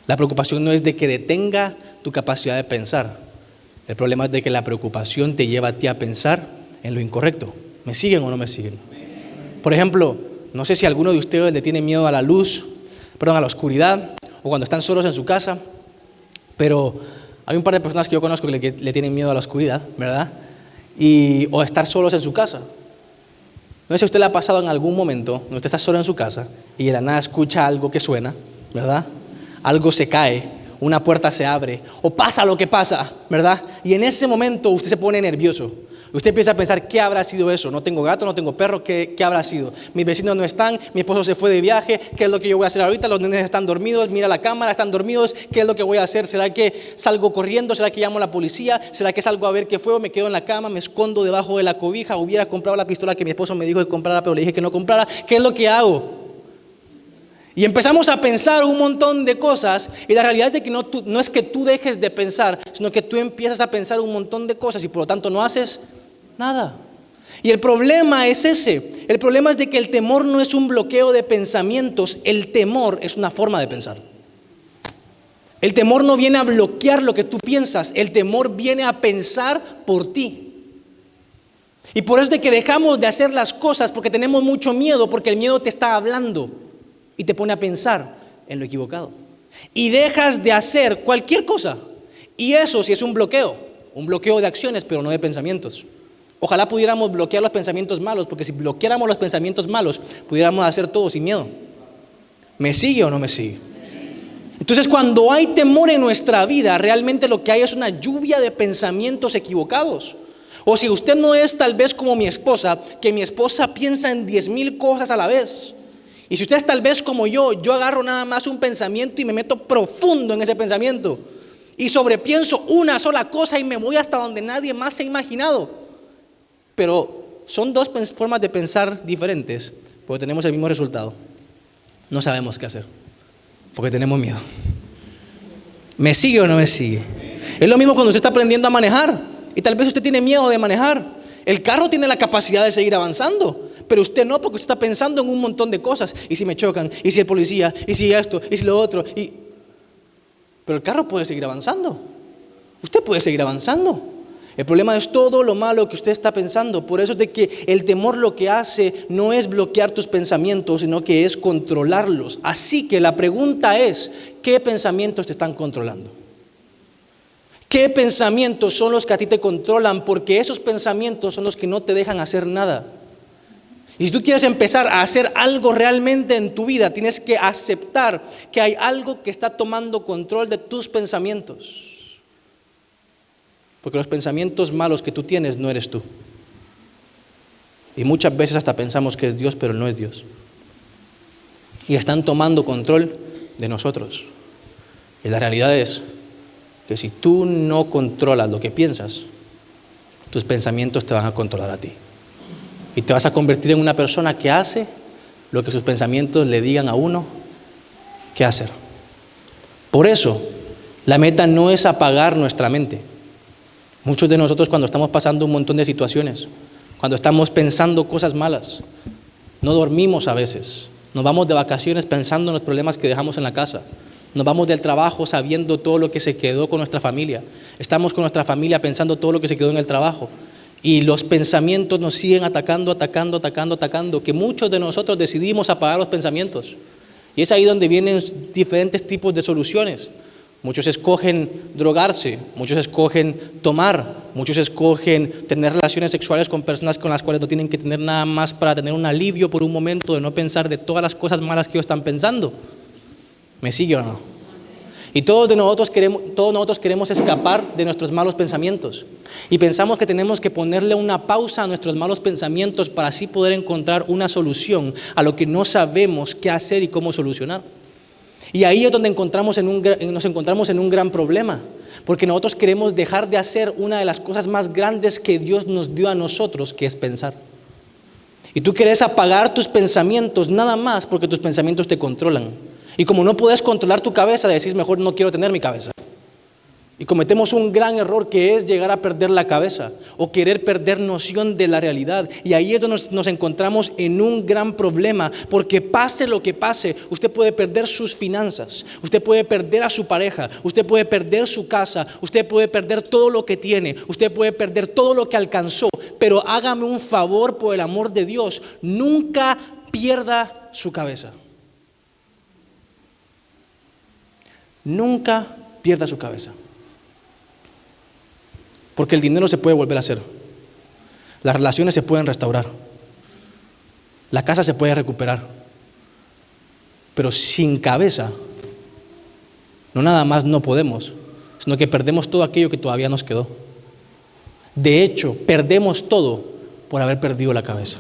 Speaker 1: La preocupación no es de que detenga tu capacidad de pensar. El problema es de que la preocupación te lleva a ti a pensar en lo incorrecto. ¿Me siguen o no me siguen? Por ejemplo, no sé si alguno de ustedes le tiene miedo a la luz, a la oscuridad, o cuando están solos en su casa, pero hay un par de personas que yo conozco que le tienen miedo a la oscuridad, ¿verdad? O estar solos en su casa. No sé si a usted le ha pasado en algún momento, cuando usted está solo en su casa y de la nada escucha algo que suena, ¿verdad? Algo se cae, una puerta se abre, o pasa lo que pasa, ¿verdad? Y en ese momento usted se pone nervioso. Usted empieza a pensar, ¿qué habrá sido eso? No tengo gato, no tengo perro, ¿qué habrá sido? Mis vecinos no están, mi esposo se fue de viaje, ¿qué es lo que yo voy a hacer ahorita? Los nenes están dormidos, mira la cámara, están dormidos, ¿qué es lo que voy a hacer? ¿Será que salgo corriendo? ¿Será que llamo a la policía? ¿Será que salgo a ver qué fue? ¿O me quedo en la cama, me escondo debajo de la cobija? Hubiera comprado la pistola que mi esposo me dijo que comprara, pero le dije que no comprara. ¿Qué es lo que hago? Y empezamos a pensar un montón de cosas y la realidad es de que no es que tú dejes de pensar, sino que tú empiezas a pensar un montón de cosas y por lo tanto no haces nada. Y el problema es ese. El problema es de que el temor no es un bloqueo de pensamientos, el temor es una forma de pensar. El temor no viene a bloquear lo que tú piensas, el temor viene a pensar por ti. Y por eso es de que dejamos de hacer las cosas porque tenemos mucho miedo, porque el miedo te está hablando y te pone a pensar en lo equivocado. Y dejas de hacer cualquier cosa. Y eso sí es un bloqueo de acciones, pero no de pensamientos. Ojalá pudiéramos bloquear los pensamientos malos, porque si bloqueáramos los pensamientos malos, pudiéramos hacer todo sin miedo. ¿Me sigue o no me sigue? Entonces, cuando hay temor en nuestra vida, realmente lo que hay es una lluvia de pensamientos equivocados. O si usted no es tal vez como mi esposa, que mi esposa piensa en 10,000 cosas a la vez. Y si usted es tal vez como yo agarro nada más un pensamiento y me meto profundo en ese pensamiento. Y sobrepienso una sola cosa y me voy hasta donde nadie más se ha imaginado. Pero son dos formas de pensar diferentes, porque tenemos el mismo resultado. No sabemos qué hacer, porque tenemos miedo. ¿Me sigue o no me sigue? Es lo mismo cuando usted está aprendiendo a manejar. Y tal vez usted tiene miedo de manejar. El carro tiene la capacidad de seguir avanzando, pero usted no, porque usted está pensando en un montón de cosas. ¿Y si me chocan? ¿Y si el policía? ¿Y si esto? ¿Y si lo otro? Pero el carro puede seguir avanzando. Usted puede seguir avanzando. El problema es todo lo malo que usted está pensando. Por eso es de que el temor lo que hace no es bloquear tus pensamientos, sino que es controlarlos. Así que la pregunta es, ¿qué pensamientos te están controlando? ¿Qué pensamientos son los que a ti te controlan? Porque esos pensamientos son los que no te dejan hacer nada. Y si tú quieres empezar a hacer algo realmente en tu vida, tienes que aceptar que hay algo que está tomando control de tus pensamientos. Porque los pensamientos malos que tú tienes no eres tú. Y muchas veces hasta pensamos que es Dios, pero no es Dios. Y están tomando control de nosotros. Y la realidad es que si tú no controlas lo que piensas, tus pensamientos te van a controlar a ti. Y te vas a convertir en una persona que hace lo que sus pensamientos le digan a uno que hacer. Por eso, la meta no es apagar nuestra mente. Muchos de nosotros cuando estamos pasando un montón de situaciones, cuando estamos pensando cosas malas, no dormimos a veces, nos vamos de vacaciones pensando en los problemas que dejamos en la casa. Nos vamos del trabajo sabiendo todo lo que se quedó con nuestra familia. Estamos con nuestra familia pensando todo lo que se quedó en el trabajo. Y los pensamientos nos siguen atacando, que muchos de nosotros decidimos apagar los pensamientos. Y es ahí donde vienen diferentes tipos de soluciones. Muchos escogen drogarse, muchos escogen tomar, muchos escogen tener relaciones sexuales con personas con las cuales no tienen que tener nada más para tener un alivio por un momento de no pensar de todas las cosas malas que ellos están pensando. ¿Me sigue o no? Y todos nosotros queremos escapar de nuestros malos pensamientos. Y pensamos que tenemos que ponerle una pausa a nuestros malos pensamientos para así poder encontrar una solución a lo que no sabemos qué hacer y cómo solucionar. Y ahí es donde nos encontramos en un gran problema. Porque nosotros queremos dejar de hacer una de las cosas más grandes que Dios nos dio a nosotros, que es pensar. Y tú quieres apagar tus pensamientos nada más porque tus pensamientos te controlan. Y como no puedes controlar tu cabeza, decís mejor no quiero tener mi cabeza. Y cometemos un gran error que es llegar a perder la cabeza o querer perder noción de la realidad. Y ahí es donde nos encontramos en un gran problema, porque pase lo que pase, usted puede perder sus finanzas, usted puede perder a su pareja, usted puede perder su casa, usted puede perder todo lo que tiene, usted puede perder todo lo que alcanzó. Pero hágame un favor, por el amor de Dios, nunca pierda su cabeza. Nunca pierda su cabeza. Porque el dinero se puede volver a hacer. Las relaciones se pueden restaurar. La casa se puede recuperar. Pero sin cabeza, no nada más no podemos, sino que perdemos todo aquello que todavía nos quedó. De hecho, perdemos todo por haber perdido la cabeza.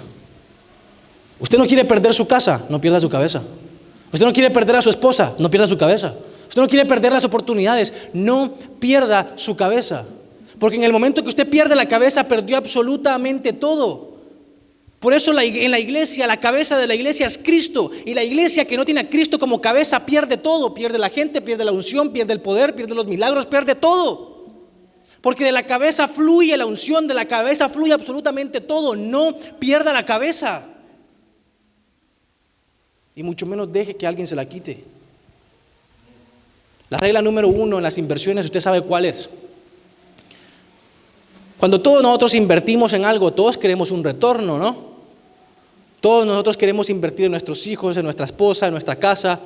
Speaker 1: Usted no quiere perder su casa, no pierda su cabeza. Usted no quiere perder a su esposa, no pierda su cabeza. Usted no quiere perder las oportunidades, no pierda su cabeza. Porque en el momento que usted pierde la cabeza, perdió absolutamente todo. Por eso en la iglesia, la cabeza de la iglesia es Cristo. Y la iglesia que no tiene a Cristo como cabeza pierde todo. Pierde la gente, pierde la unción, pierde el poder, pierde los milagros, pierde todo. Porque de la cabeza fluye la unción, de la cabeza fluye absolutamente todo. No pierda la cabeza. Y mucho menos deje que alguien se la quite. La regla número 1 en las inversiones, usted sabe cuál es. Cuando todos nosotros invertimos en algo, todos queremos un retorno, ¿no? Todos nosotros queremos invertir en nuestros hijos, en nuestra esposa, en nuestra casa,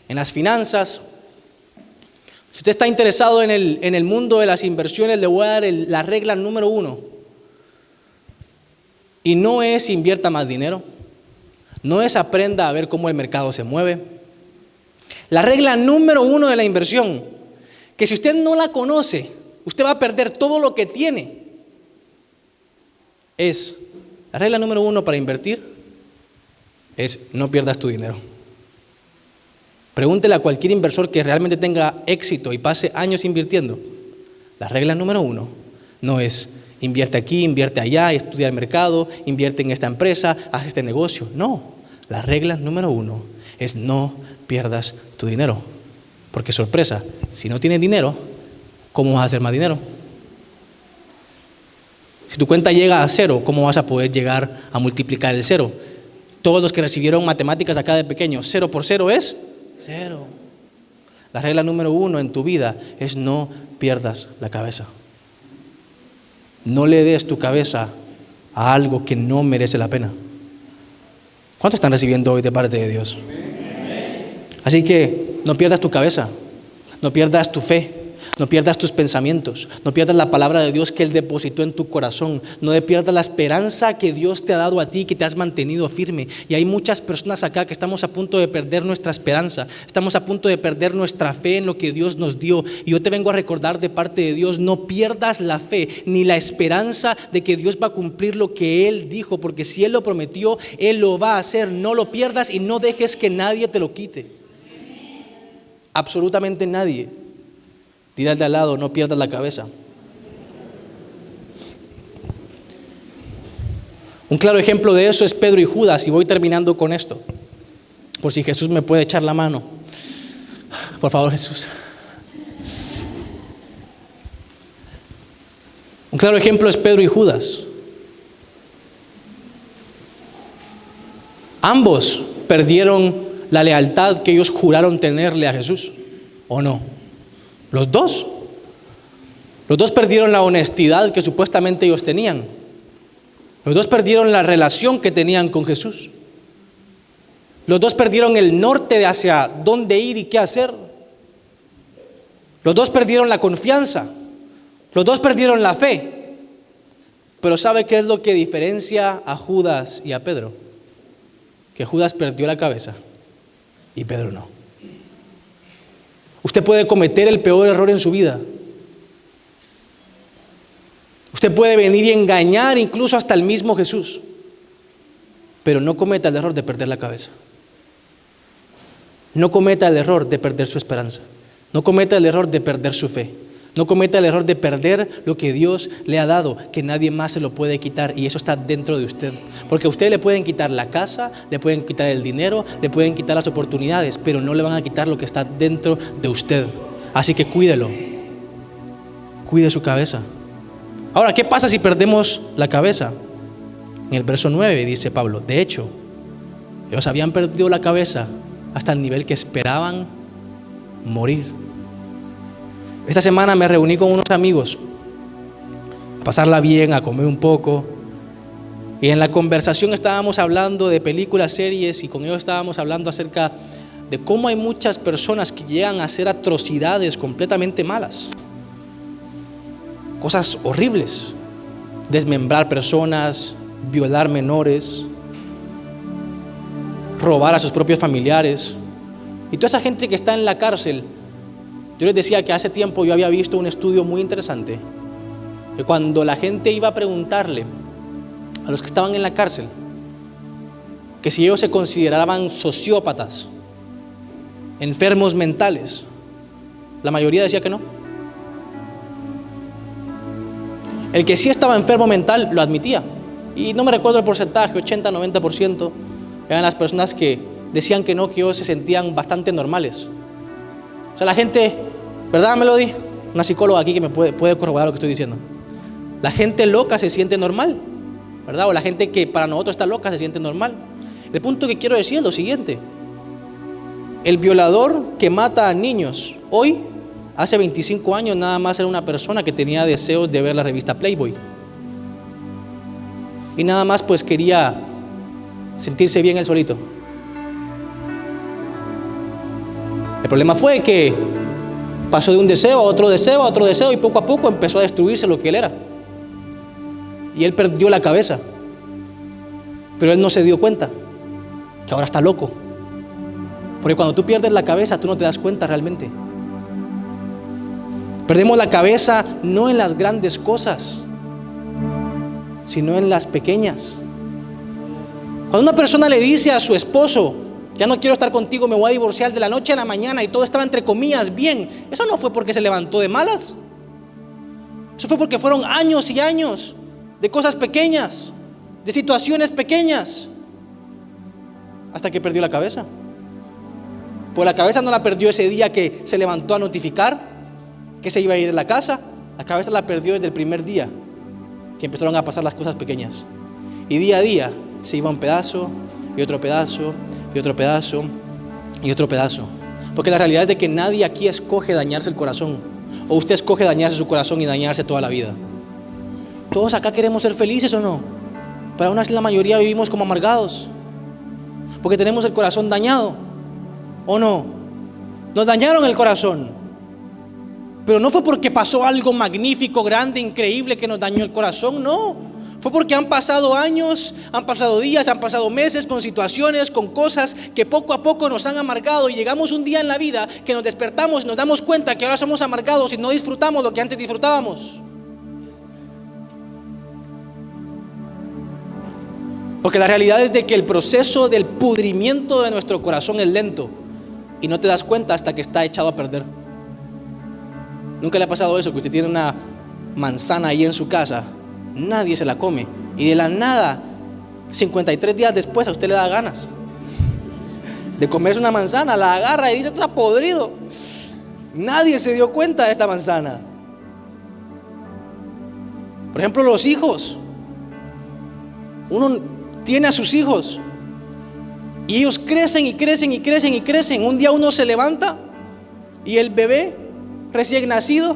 Speaker 1: en las finanzas. Si usted está interesado en el mundo de las inversiones, le voy a dar la regla número 1. Y no es invierta más dinero, no es aprenda a ver cómo el mercado se mueve. La regla número 1 de la inversión, que si usted no la conoce, usted va a perder todo lo que tiene. La regla número 1 para invertir es no pierdas tu dinero. Pregúntele a cualquier inversor que realmente tenga éxito y pase años invirtiendo. La regla número 1 no es invierte aquí, invierte allá, estudia el mercado, invierte en esta empresa, haz este negocio. No, la regla número 1 es no pierdas tu dinero. Porque sorpresa, si no tienes dinero, ¿cómo vas a hacer más dinero? Si tu cuenta llega a 0, ¿cómo vas a poder llegar a multiplicar el 0? Todos los que recibieron matemáticas acá de pequeños, 0 por 0 es 0. La regla número 1 en tu vida es no pierdas la cabeza. No le des tu cabeza a algo que no merece la pena. ¿Cuántos están recibiendo hoy de parte de Dios? Así que no pierdas tu cabeza, no pierdas tu fe, no pierdas tus pensamientos, no pierdas la palabra de Dios que Él depositó en tu corazón, no pierdas la esperanza que Dios te ha dado a ti, que te has mantenido firme. Y hay muchas personas acá que estamos a punto de perder nuestra esperanza, estamos a punto de perder nuestra fe en lo que Dios nos dio. Y yo te vengo a recordar de parte de Dios, no pierdas la fe ni la esperanza de que Dios va a cumplir lo que Él dijo, porque si Él lo prometió, Él lo va a hacer. No lo pierdas y no dejes que nadie te lo quite. Absolutamente nadie. Dile al de al lado, no pierdas la cabeza. Un claro ejemplo de eso es Pedro y Judas, y voy terminando con esto, por si Jesús me puede echar la mano. Por favor, Jesús. Un claro ejemplo es Pedro y Judas. Ambos perdieron la lealtad que ellos juraron tenerle a Jesús, ¿o no? Los dos perdieron la honestidad que supuestamente ellos tenían. Los dos perdieron la relación que tenían con Jesús. Los dos perdieron el norte de hacia dónde ir y qué hacer. Los dos perdieron la confianza. Los dos perdieron la fe. Pero ¿sabe qué es lo que diferencia a Judas y a Pedro? Que Judas perdió la cabeza y Pedro no. Usted puede cometer el peor error en su vida. Usted puede venir y engañar incluso hasta el mismo Jesús, pero no cometa el error de perder la cabeza. No cometa el error de perder su esperanza. No cometa el error de perder su fe. No cometa el error de perder lo que Dios le ha dado, que nadie más se lo puede quitar, y eso está dentro de usted. Porque a usted le pueden quitar la casa, le pueden quitar el dinero, le pueden quitar las oportunidades, pero no le van a quitar lo que está dentro de usted. Así que cuídelo. Cuide su cabeza. Ahora, ¿qué pasa si perdemos la cabeza? En el verso 9 dice Pablo, de hecho, ellos habían perdido la cabeza hasta el nivel que esperaban morir. Esta semana me reuní con unos amigos a pasarla bien, a comer un poco, y en la conversación estábamos hablando de películas, series, y con ellos estábamos hablando acerca de cómo hay muchas personas que llegan a hacer atrocidades completamente malas, cosas horribles, desmembrar personas, violar menores, robar a sus propios familiares, y toda esa gente que está en la cárcel. Yo les decía que hace tiempo yo había visto un estudio muy interesante, que cuando la gente iba a preguntarle a los que estaban en la cárcel que si ellos se consideraban sociópatas, enfermos mentales, la mayoría decía que no. El que sí estaba enfermo mental lo admitía, y no me recuerdo el porcentaje, 80-90% eran las personas que decían que no, que ellos se sentían bastante normales. O sea, la gente, ¿verdad, Melody? Una psicóloga aquí que me puede corroborar lo que estoy diciendo. La gente loca se siente normal, ¿verdad? O la gente que para nosotros está loca se siente normal. El punto que quiero decir es lo siguiente: El violador que mata a niños hoy, hace 25 años nada más era una persona que tenía deseos de ver la revista Playboy. Y nada más pues quería sentirse bien él solito. El problema fue que pasó de un deseo a otro deseo, a otro deseo, y poco a poco empezó a destruirse lo que él era. Y él perdió la cabeza. Pero él no se dio cuenta que ahora está loco. Porque cuando tú pierdes la cabeza, tú no te das cuenta realmente. Perdemos la cabeza no en las grandes cosas, sino en las pequeñas. Cuando una persona le dice a su esposo: ya no quiero estar contigo, me voy a divorciar, de la noche a la mañana, y todo estaba entre comillas bien, eso no fue porque se levantó de malas. Eso fue porque fueron años y años de cosas pequeñas, de situaciones pequeñas, hasta que perdió la cabeza. Pues la cabeza no la perdió ese día que se levantó a notificar que se iba a ir de la casa. La cabeza la perdió desde el primer día que empezaron a pasar las cosas pequeñas. Y día a día se iba un pedazo y otro pedazo y otro pedazo y otro pedazo. Porque la realidad es de que nadie aquí escoge dañarse el corazón. O usted escoge dañarse su corazón y dañarse toda la vida. Todos acá queremos ser felices, ¿o no? Pero aún así la mayoría vivimos como amargados, porque tenemos el corazón dañado, ¿o no? Nos dañaron el corazón, pero no fue porque pasó algo magnífico, grande, increíble que nos dañó el corazón, no. Fue porque han pasado años, han pasado días, han pasado meses con situaciones, con cosas que poco a poco nos han amargado, y llegamos un día en la vida que nos despertamos y nos damos cuenta que ahora somos amargados y no disfrutamos lo que antes disfrutábamos. Porque la realidad es de que el proceso del pudrimiento de nuestro corazón es lento y no te das cuenta hasta que está echado a perder. ¿Nunca le ha pasado eso? Que usted tiene una manzana ahí en su casa, nadie se la come, y de la nada, 53 días después, a usted le da ganas de comerse una manzana, la agarra y dice: esto está podrido. Nadie se dio cuenta de esta manzana. Por ejemplo, los hijos. Uno tiene a sus hijos y ellos crecen y crecen y crecen y crecen. Un día uno se levanta y el bebé recién nacido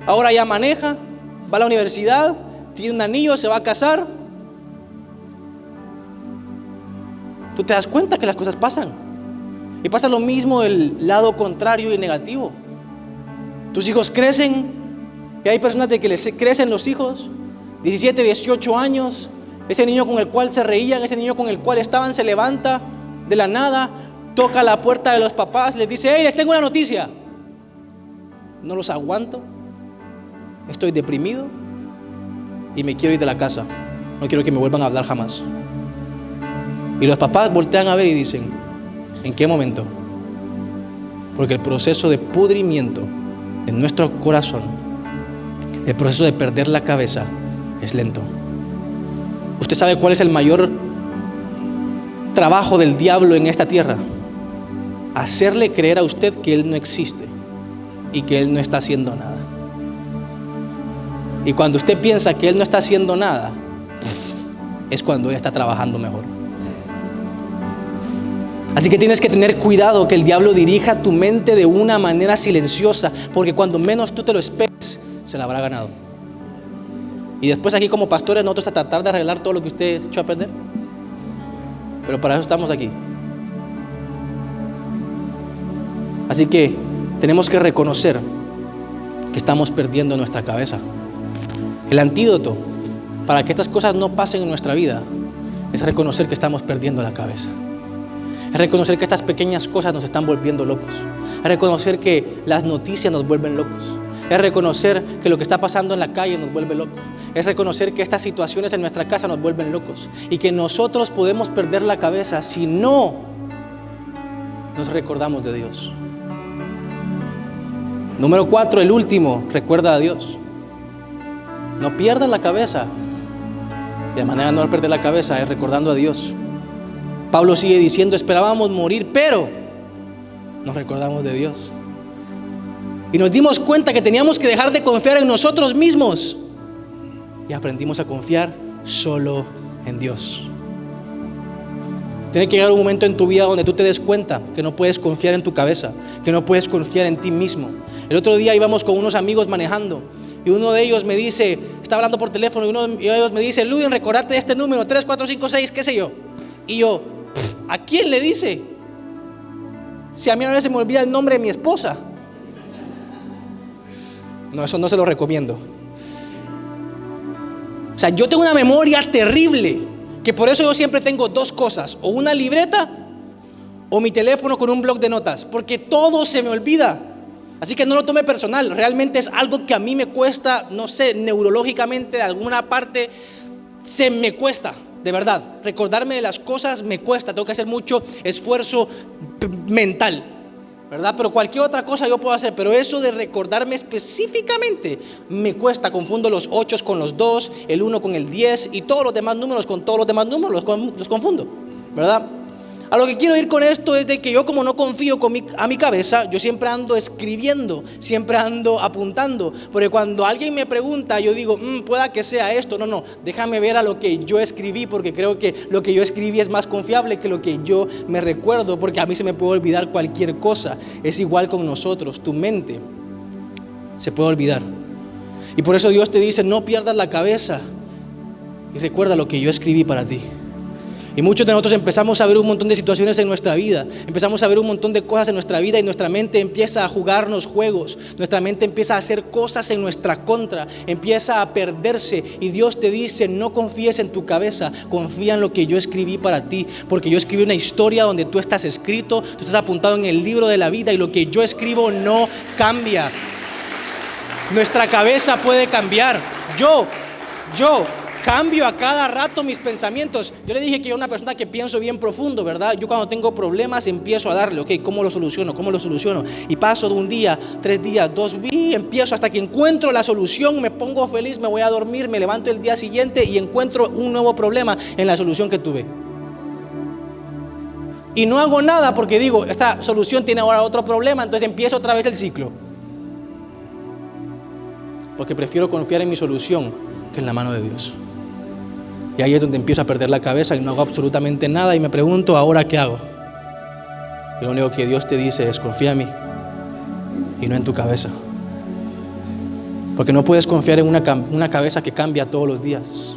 Speaker 1: ahora ya maneja, va a la universidad, tiene un anillo, se va a casar. Tú te das cuenta que las cosas pasan. Y pasa lo mismo del lado contrario y negativo. Tus hijos crecen, y hay personas de que les crecen los hijos, 17, 18 años. Ese niño con el cual se reían, ese niño con el cual estaban, se levanta de la nada, toca la puerta de los papás, les dice: hey, les tengo una noticia. No los aguanto, estoy deprimido y me quiero ir de la casa. No quiero que me vuelvan a hablar jamás. Y los papás voltean a ver y dicen: ¿en qué momento? Porque el proceso de pudrimiento de nuestro corazón, el proceso de perder la cabeza, es lento. ¿Usted sabe cuál es el mayor trabajo del diablo en esta tierra? Hacerle creer a usted que Él no existe y que Él no está haciendo nada. Y cuando usted piensa que Él no está haciendo nada, es cuando Él está trabajando mejor. Así que tienes que tener cuidado que el diablo dirija tu mente de una manera silenciosa, porque cuando menos tú te lo esperes, se la habrá ganado. Y después aquí como pastores nosotros a tratar de arreglar todo lo que usted echó a perder. Pero para eso estamos aquí. Así que tenemos que reconocer que estamos perdiendo nuestra cabeza. El antídoto para que estas cosas no pasen en nuestra vida es reconocer que estamos perdiendo la cabeza. Es reconocer que estas pequeñas cosas nos están volviendo locos. Es reconocer que las noticias nos vuelven locos. Es reconocer que lo que está pasando en la calle nos vuelve locos. Es reconocer que estas situaciones en nuestra casa nos vuelven locos. Y que nosotros podemos perder la cabeza si no nos recordamos de Dios. Número 4, el último, recuerda a Dios. No pierdas la cabeza. Y la manera de no perder la cabeza es recordando a Dios. Pablo sigue diciendo: esperábamos morir, pero nos recordamos de Dios. Y nos dimos cuenta que teníamos que dejar de confiar en nosotros mismos. Y aprendimos a confiar solo en Dios. Tiene que llegar un momento en tu vida donde tú te des cuenta que no puedes confiar en tu cabeza, que no puedes confiar en ti mismo. El otro día íbamos con unos amigos manejando y uno de ellos me dice, está hablando por teléfono, y uno de ellos me dice: Ludin, recordate este número, 3, 4, 5, 6, qué sé yo. Y yo, ¿a quién le dice? Si a mí a veces se me olvida el nombre de mi esposa. No, eso no se lo recomiendo. O sea, yo tengo una memoria terrible, que por eso yo siempre tengo dos cosas: o una libreta o mi teléfono con un bloc de notas, porque todo se me olvida. Así que no lo tome personal, realmente es algo que a mí me cuesta, no sé, neurológicamente de alguna parte se me cuesta, de verdad. Recordarme de las cosas me cuesta, tengo que hacer mucho esfuerzo mental, ¿verdad? Pero cualquier otra cosa yo puedo hacer, pero eso de recordarme específicamente me cuesta. Confundo los 8 con los 2, el 1 con el 10 y todos los demás números con todos los demás números, los confundo, ¿verdad? A lo que quiero ir con esto es de que yo, como no confío a mi cabeza, yo siempre ando escribiendo, siempre ando apuntando, porque cuando alguien me pregunta yo digo, pueda que sea esto, no, déjame ver a lo que yo escribí, porque creo que lo que yo escribí es más confiable que lo que yo me recuerdo, porque a mí se me puede olvidar cualquier cosa. Es igual con nosotros, tu mente se puede olvidar, y por eso Dios te dice: no pierdas la cabeza y recuerda lo que yo escribí para ti. Y muchos de nosotros empezamos a ver un montón de situaciones en nuestra vida, empezamos a ver un montón de cosas en nuestra vida y nuestra mente empieza a jugarnos juegos, nuestra mente empieza a hacer cosas en nuestra contra, empieza a perderse, y Dios te dice: no confíes en tu cabeza, confía en lo que yo escribí para ti, porque yo escribí una historia donde tú estás escrito, tú estás apuntado en el libro de la vida, y lo que yo escribo no cambia. Nuestra cabeza puede cambiar. Yo cambio a cada rato mis pensamientos. Yo le dije que yo soy una persona que pienso bien profundo, ¿verdad? Yo cuando tengo problemas empiezo a darle, ¿cómo lo soluciono? Y paso de un día, 3 días, 2, y empiezo hasta que encuentro la solución, me pongo feliz, me voy a dormir, me levanto el día siguiente y encuentro un nuevo problema en la solución que tuve. Y no hago nada porque digo, esta solución tiene ahora otro problema, entonces empiezo otra vez el ciclo. Porque prefiero confiar en mi solución que en la mano de Dios. Y ahí es donde empiezo a perder la cabeza y no hago absolutamente nada y me pregunto: ¿ahora qué hago? Y lo único que Dios te dice es: confía en mí y no en tu cabeza. Porque no puedes confiar en una cabeza que cambia todos los días.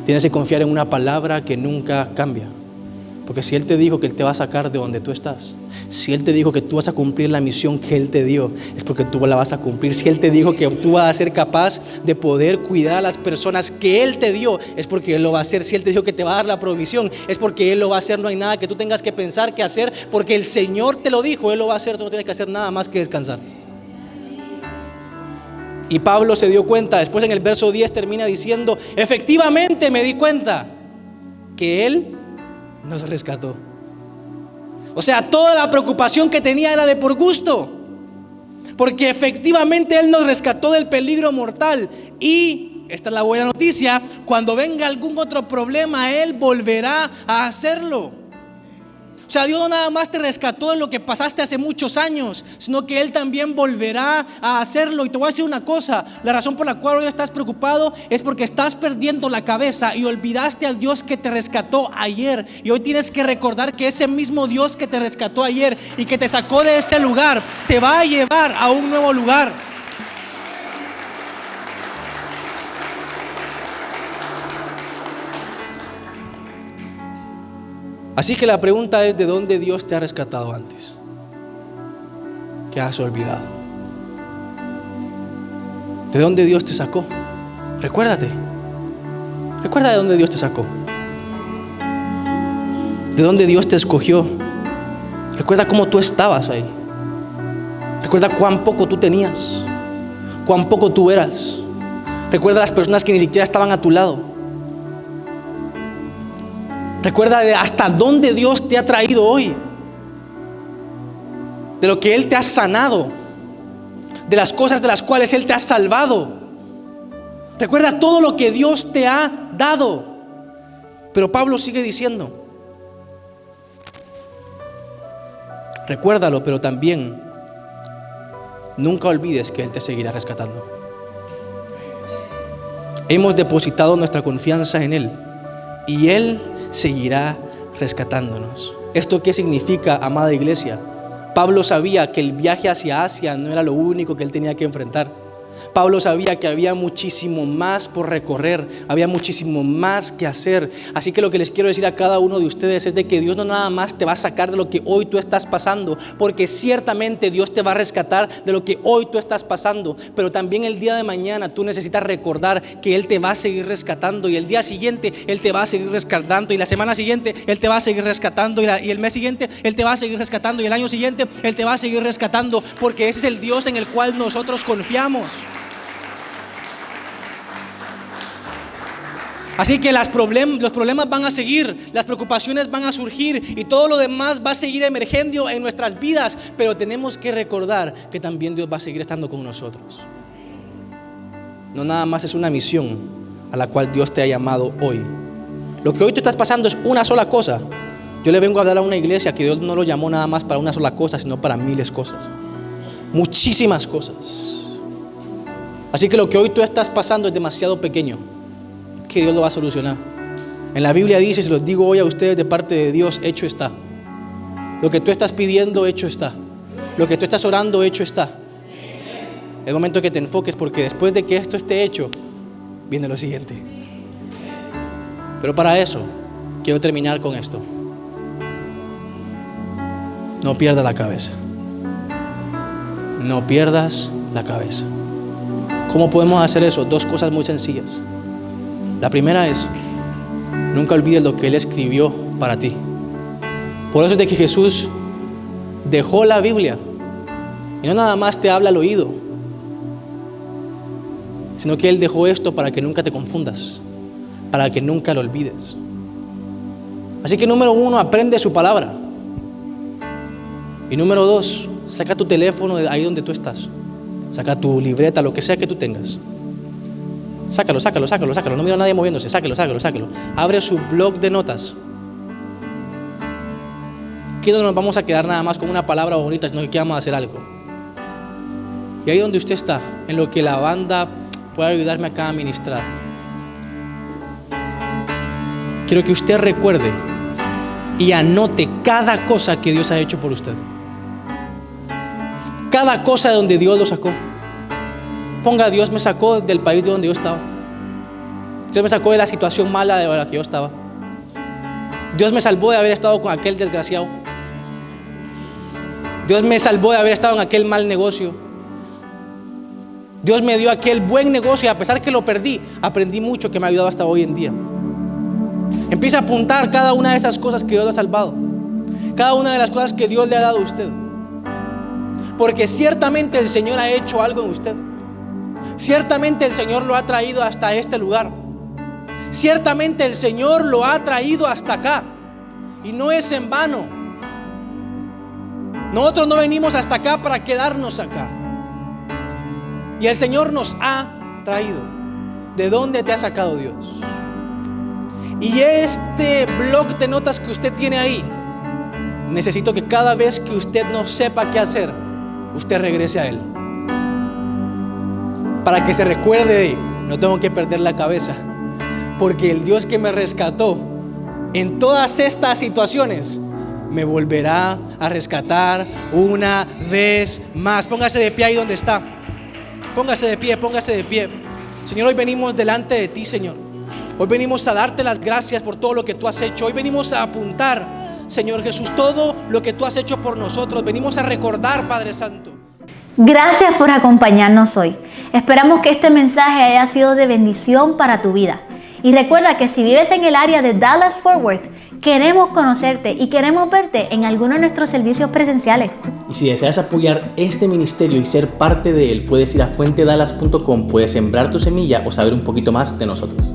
Speaker 1: Tienes que confiar en una palabra que nunca cambia. Porque si Él te dijo que Él te va a sacar de donde tú estás, si Él te dijo que tú vas a cumplir la misión que Él te dio, es porque tú la vas a cumplir. Si Él te dijo que tú vas a ser capaz de poder cuidar a las personas que Él te dio, es porque Él lo va a hacer. Si Él te dijo que te va a dar la provisión, es porque Él lo va a hacer. No hay nada que tú tengas que pensar que hacer, porque el Señor te lo dijo, Él lo va a hacer. Tú no tienes que hacer nada más que descansar. Y Pablo se dio cuenta. Después en el verso 10 termina diciendo: efectivamente me di cuenta que Él nos rescató. O sea, toda la preocupación que tenía era de por gusto, porque efectivamente Él nos rescató del peligro mortal. Y esta es la buena noticia: cuando venga algún otro problema, Él volverá a hacerlo. O sea, Dios no nada más te rescató de lo que pasaste hace muchos años, sino que Él también volverá a hacerlo. Y te voy a decir una cosa: la razón por la cual hoy estás preocupado es porque estás perdiendo la cabeza y olvidaste al Dios que te rescató ayer. Y hoy tienes que recordar que ese mismo Dios que te rescató ayer y que te sacó de ese lugar, te va a llevar a un nuevo lugar. Así que la pregunta es: ¿de dónde Dios te ha rescatado antes? ¿Qué has olvidado? ¿De dónde Dios te sacó? Recuerda de dónde Dios te sacó, de dónde Dios te escogió. Recuerda cómo tú estabas ahí. Recuerda cuán poco tú tenías, cuán poco tú eras. Recuerda las personas que ni siquiera estaban a tu lado. Recuerda de hasta dónde Dios te ha traído hoy, de lo que Él te ha sanado, de las cosas de las cuales Él te ha salvado. Recuerda todo lo que Dios te ha dado. Pero Pablo sigue diciendo: recuérdalo, pero también nunca olvides que Él te seguirá rescatando. Hemos depositado nuestra confianza en Él y Él seguirá rescatándonos. ¿Esto qué significa, amada iglesia? Pablo sabía que el viaje hacia Asia no era lo único que él tenía que enfrentar. Pablo sabía que había muchísimo más por recorrer, había muchísimo más que hacer. Así que lo que les quiero decir a cada uno de ustedes es de que Dios no nada más te va a sacar de lo que hoy tú estás pasando, porque ciertamente Dios te va a rescatar de lo que hoy tú estás pasando, pero también el día de mañana tú necesitas recordar que Él te va a seguir rescatando, y el día siguiente Él te va a seguir rescatando, y la semana siguiente Él te va a seguir rescatando, y el mes siguiente Él te va a seguir rescatando, y el año siguiente Él te va a seguir rescatando, porque ese es el Dios en el cual nosotros confiamos. Así que los problemas van a seguir, las preocupaciones van a surgir y todo lo demás va a seguir emergiendo en nuestras vidas, pero tenemos que recordar que también Dios va a seguir estando con nosotros. No nada más es una misión a la cual Dios te ha llamado hoy. Lo que hoy tú estás pasando es una sola cosa. Yo le vengo a hablar a una iglesia que Dios no lo llamó nada más para una sola cosa, sino para miles de cosas, muchísimas cosas. Así que lo que hoy tú estás pasando es demasiado pequeño, que Dios lo va a solucionar. En la Biblia dice, se los digo hoy a ustedes de parte de Dios, hecho está. Lo que tú estás pidiendo, hecho está. Lo que tú estás orando, hecho está. Es momento que te enfoques, porque después de que esto esté hecho, viene lo siguiente. Pero para eso, quiero terminar con esto. No pierdas la cabeza. No pierdas la cabeza. ¿Cómo podemos hacer eso? Dos cosas muy sencillas. La primera es, nunca olvides lo que Él escribió para ti. Por eso es de que Jesús dejó la Biblia y no nada más te habla al oído, sino que Él dejó esto para que nunca te confundas, para que nunca lo olvides. Así que número 1, aprende su palabra. Y número 2, saca tu teléfono de ahí donde tú estás. Saca tu libreta, lo que sea que tú tengas. Sácalo, no miro a nadie moviéndose, sáquelo. Abre su blog de notas. Aquí no nos vamos a quedar nada más con una palabra bonita, sino que vamos a hacer algo. Y ahí donde usted está, en lo que la banda puede ayudarme acá a ministrar, quiero que usted recuerde y anote cada cosa que Dios ha hecho por usted. Cada cosa de donde Dios lo sacó. Ponga, Dios me sacó del país de donde yo estaba. Dios me sacó de la situación mala de la que yo estaba. Dios me salvó de haber estado con aquel desgraciado. Dios me salvó de haber estado en aquel mal negocio. Dios me dio aquel buen negocio y a pesar que lo perdí, aprendí mucho que me ha ayudado hasta hoy en día. Empieza a apuntar cada una de esas cosas que Dios le ha salvado. Cada una de las cosas que Dios le ha dado a usted. Porque ciertamente el Señor ha hecho algo en usted. Ciertamente el Señor lo ha traído hasta este lugar. Ciertamente el Señor lo ha traído hasta acá. Y no es en vano. Nosotros no venimos hasta acá para quedarnos acá. Y el Señor nos ha traído. ¿De dónde te ha sacado Dios? Y este blog de notas que usted tiene ahí, necesito que cada vez que usted no sepa qué hacer, usted regrese a Él. Para que se recuerde de, no tengo que perder la cabeza, porque el Dios que me rescató en todas estas situaciones me volverá a rescatar una vez más. Póngase de pie ahí donde está. Póngase de pie. Señor, hoy venimos delante de ti, Señor. Hoy venimos a darte las gracias por todo lo que tú has hecho. Hoy venimos a apuntar, Señor Jesús, todo lo que tú has hecho por nosotros. Venimos a recordar, Padre Santo.
Speaker 2: Gracias por acompañarnos hoy. Esperamos que este mensaje haya sido de bendición para tu vida. Y recuerda que si vives en el área de Dallas-Fort Worth, queremos conocerte y queremos verte en alguno de nuestros servicios presenciales.
Speaker 3: Y si deseas apoyar este ministerio y ser parte de él, puedes ir a fuentedallas.com, puedes sembrar tu semilla o saber un poquito más de nosotros.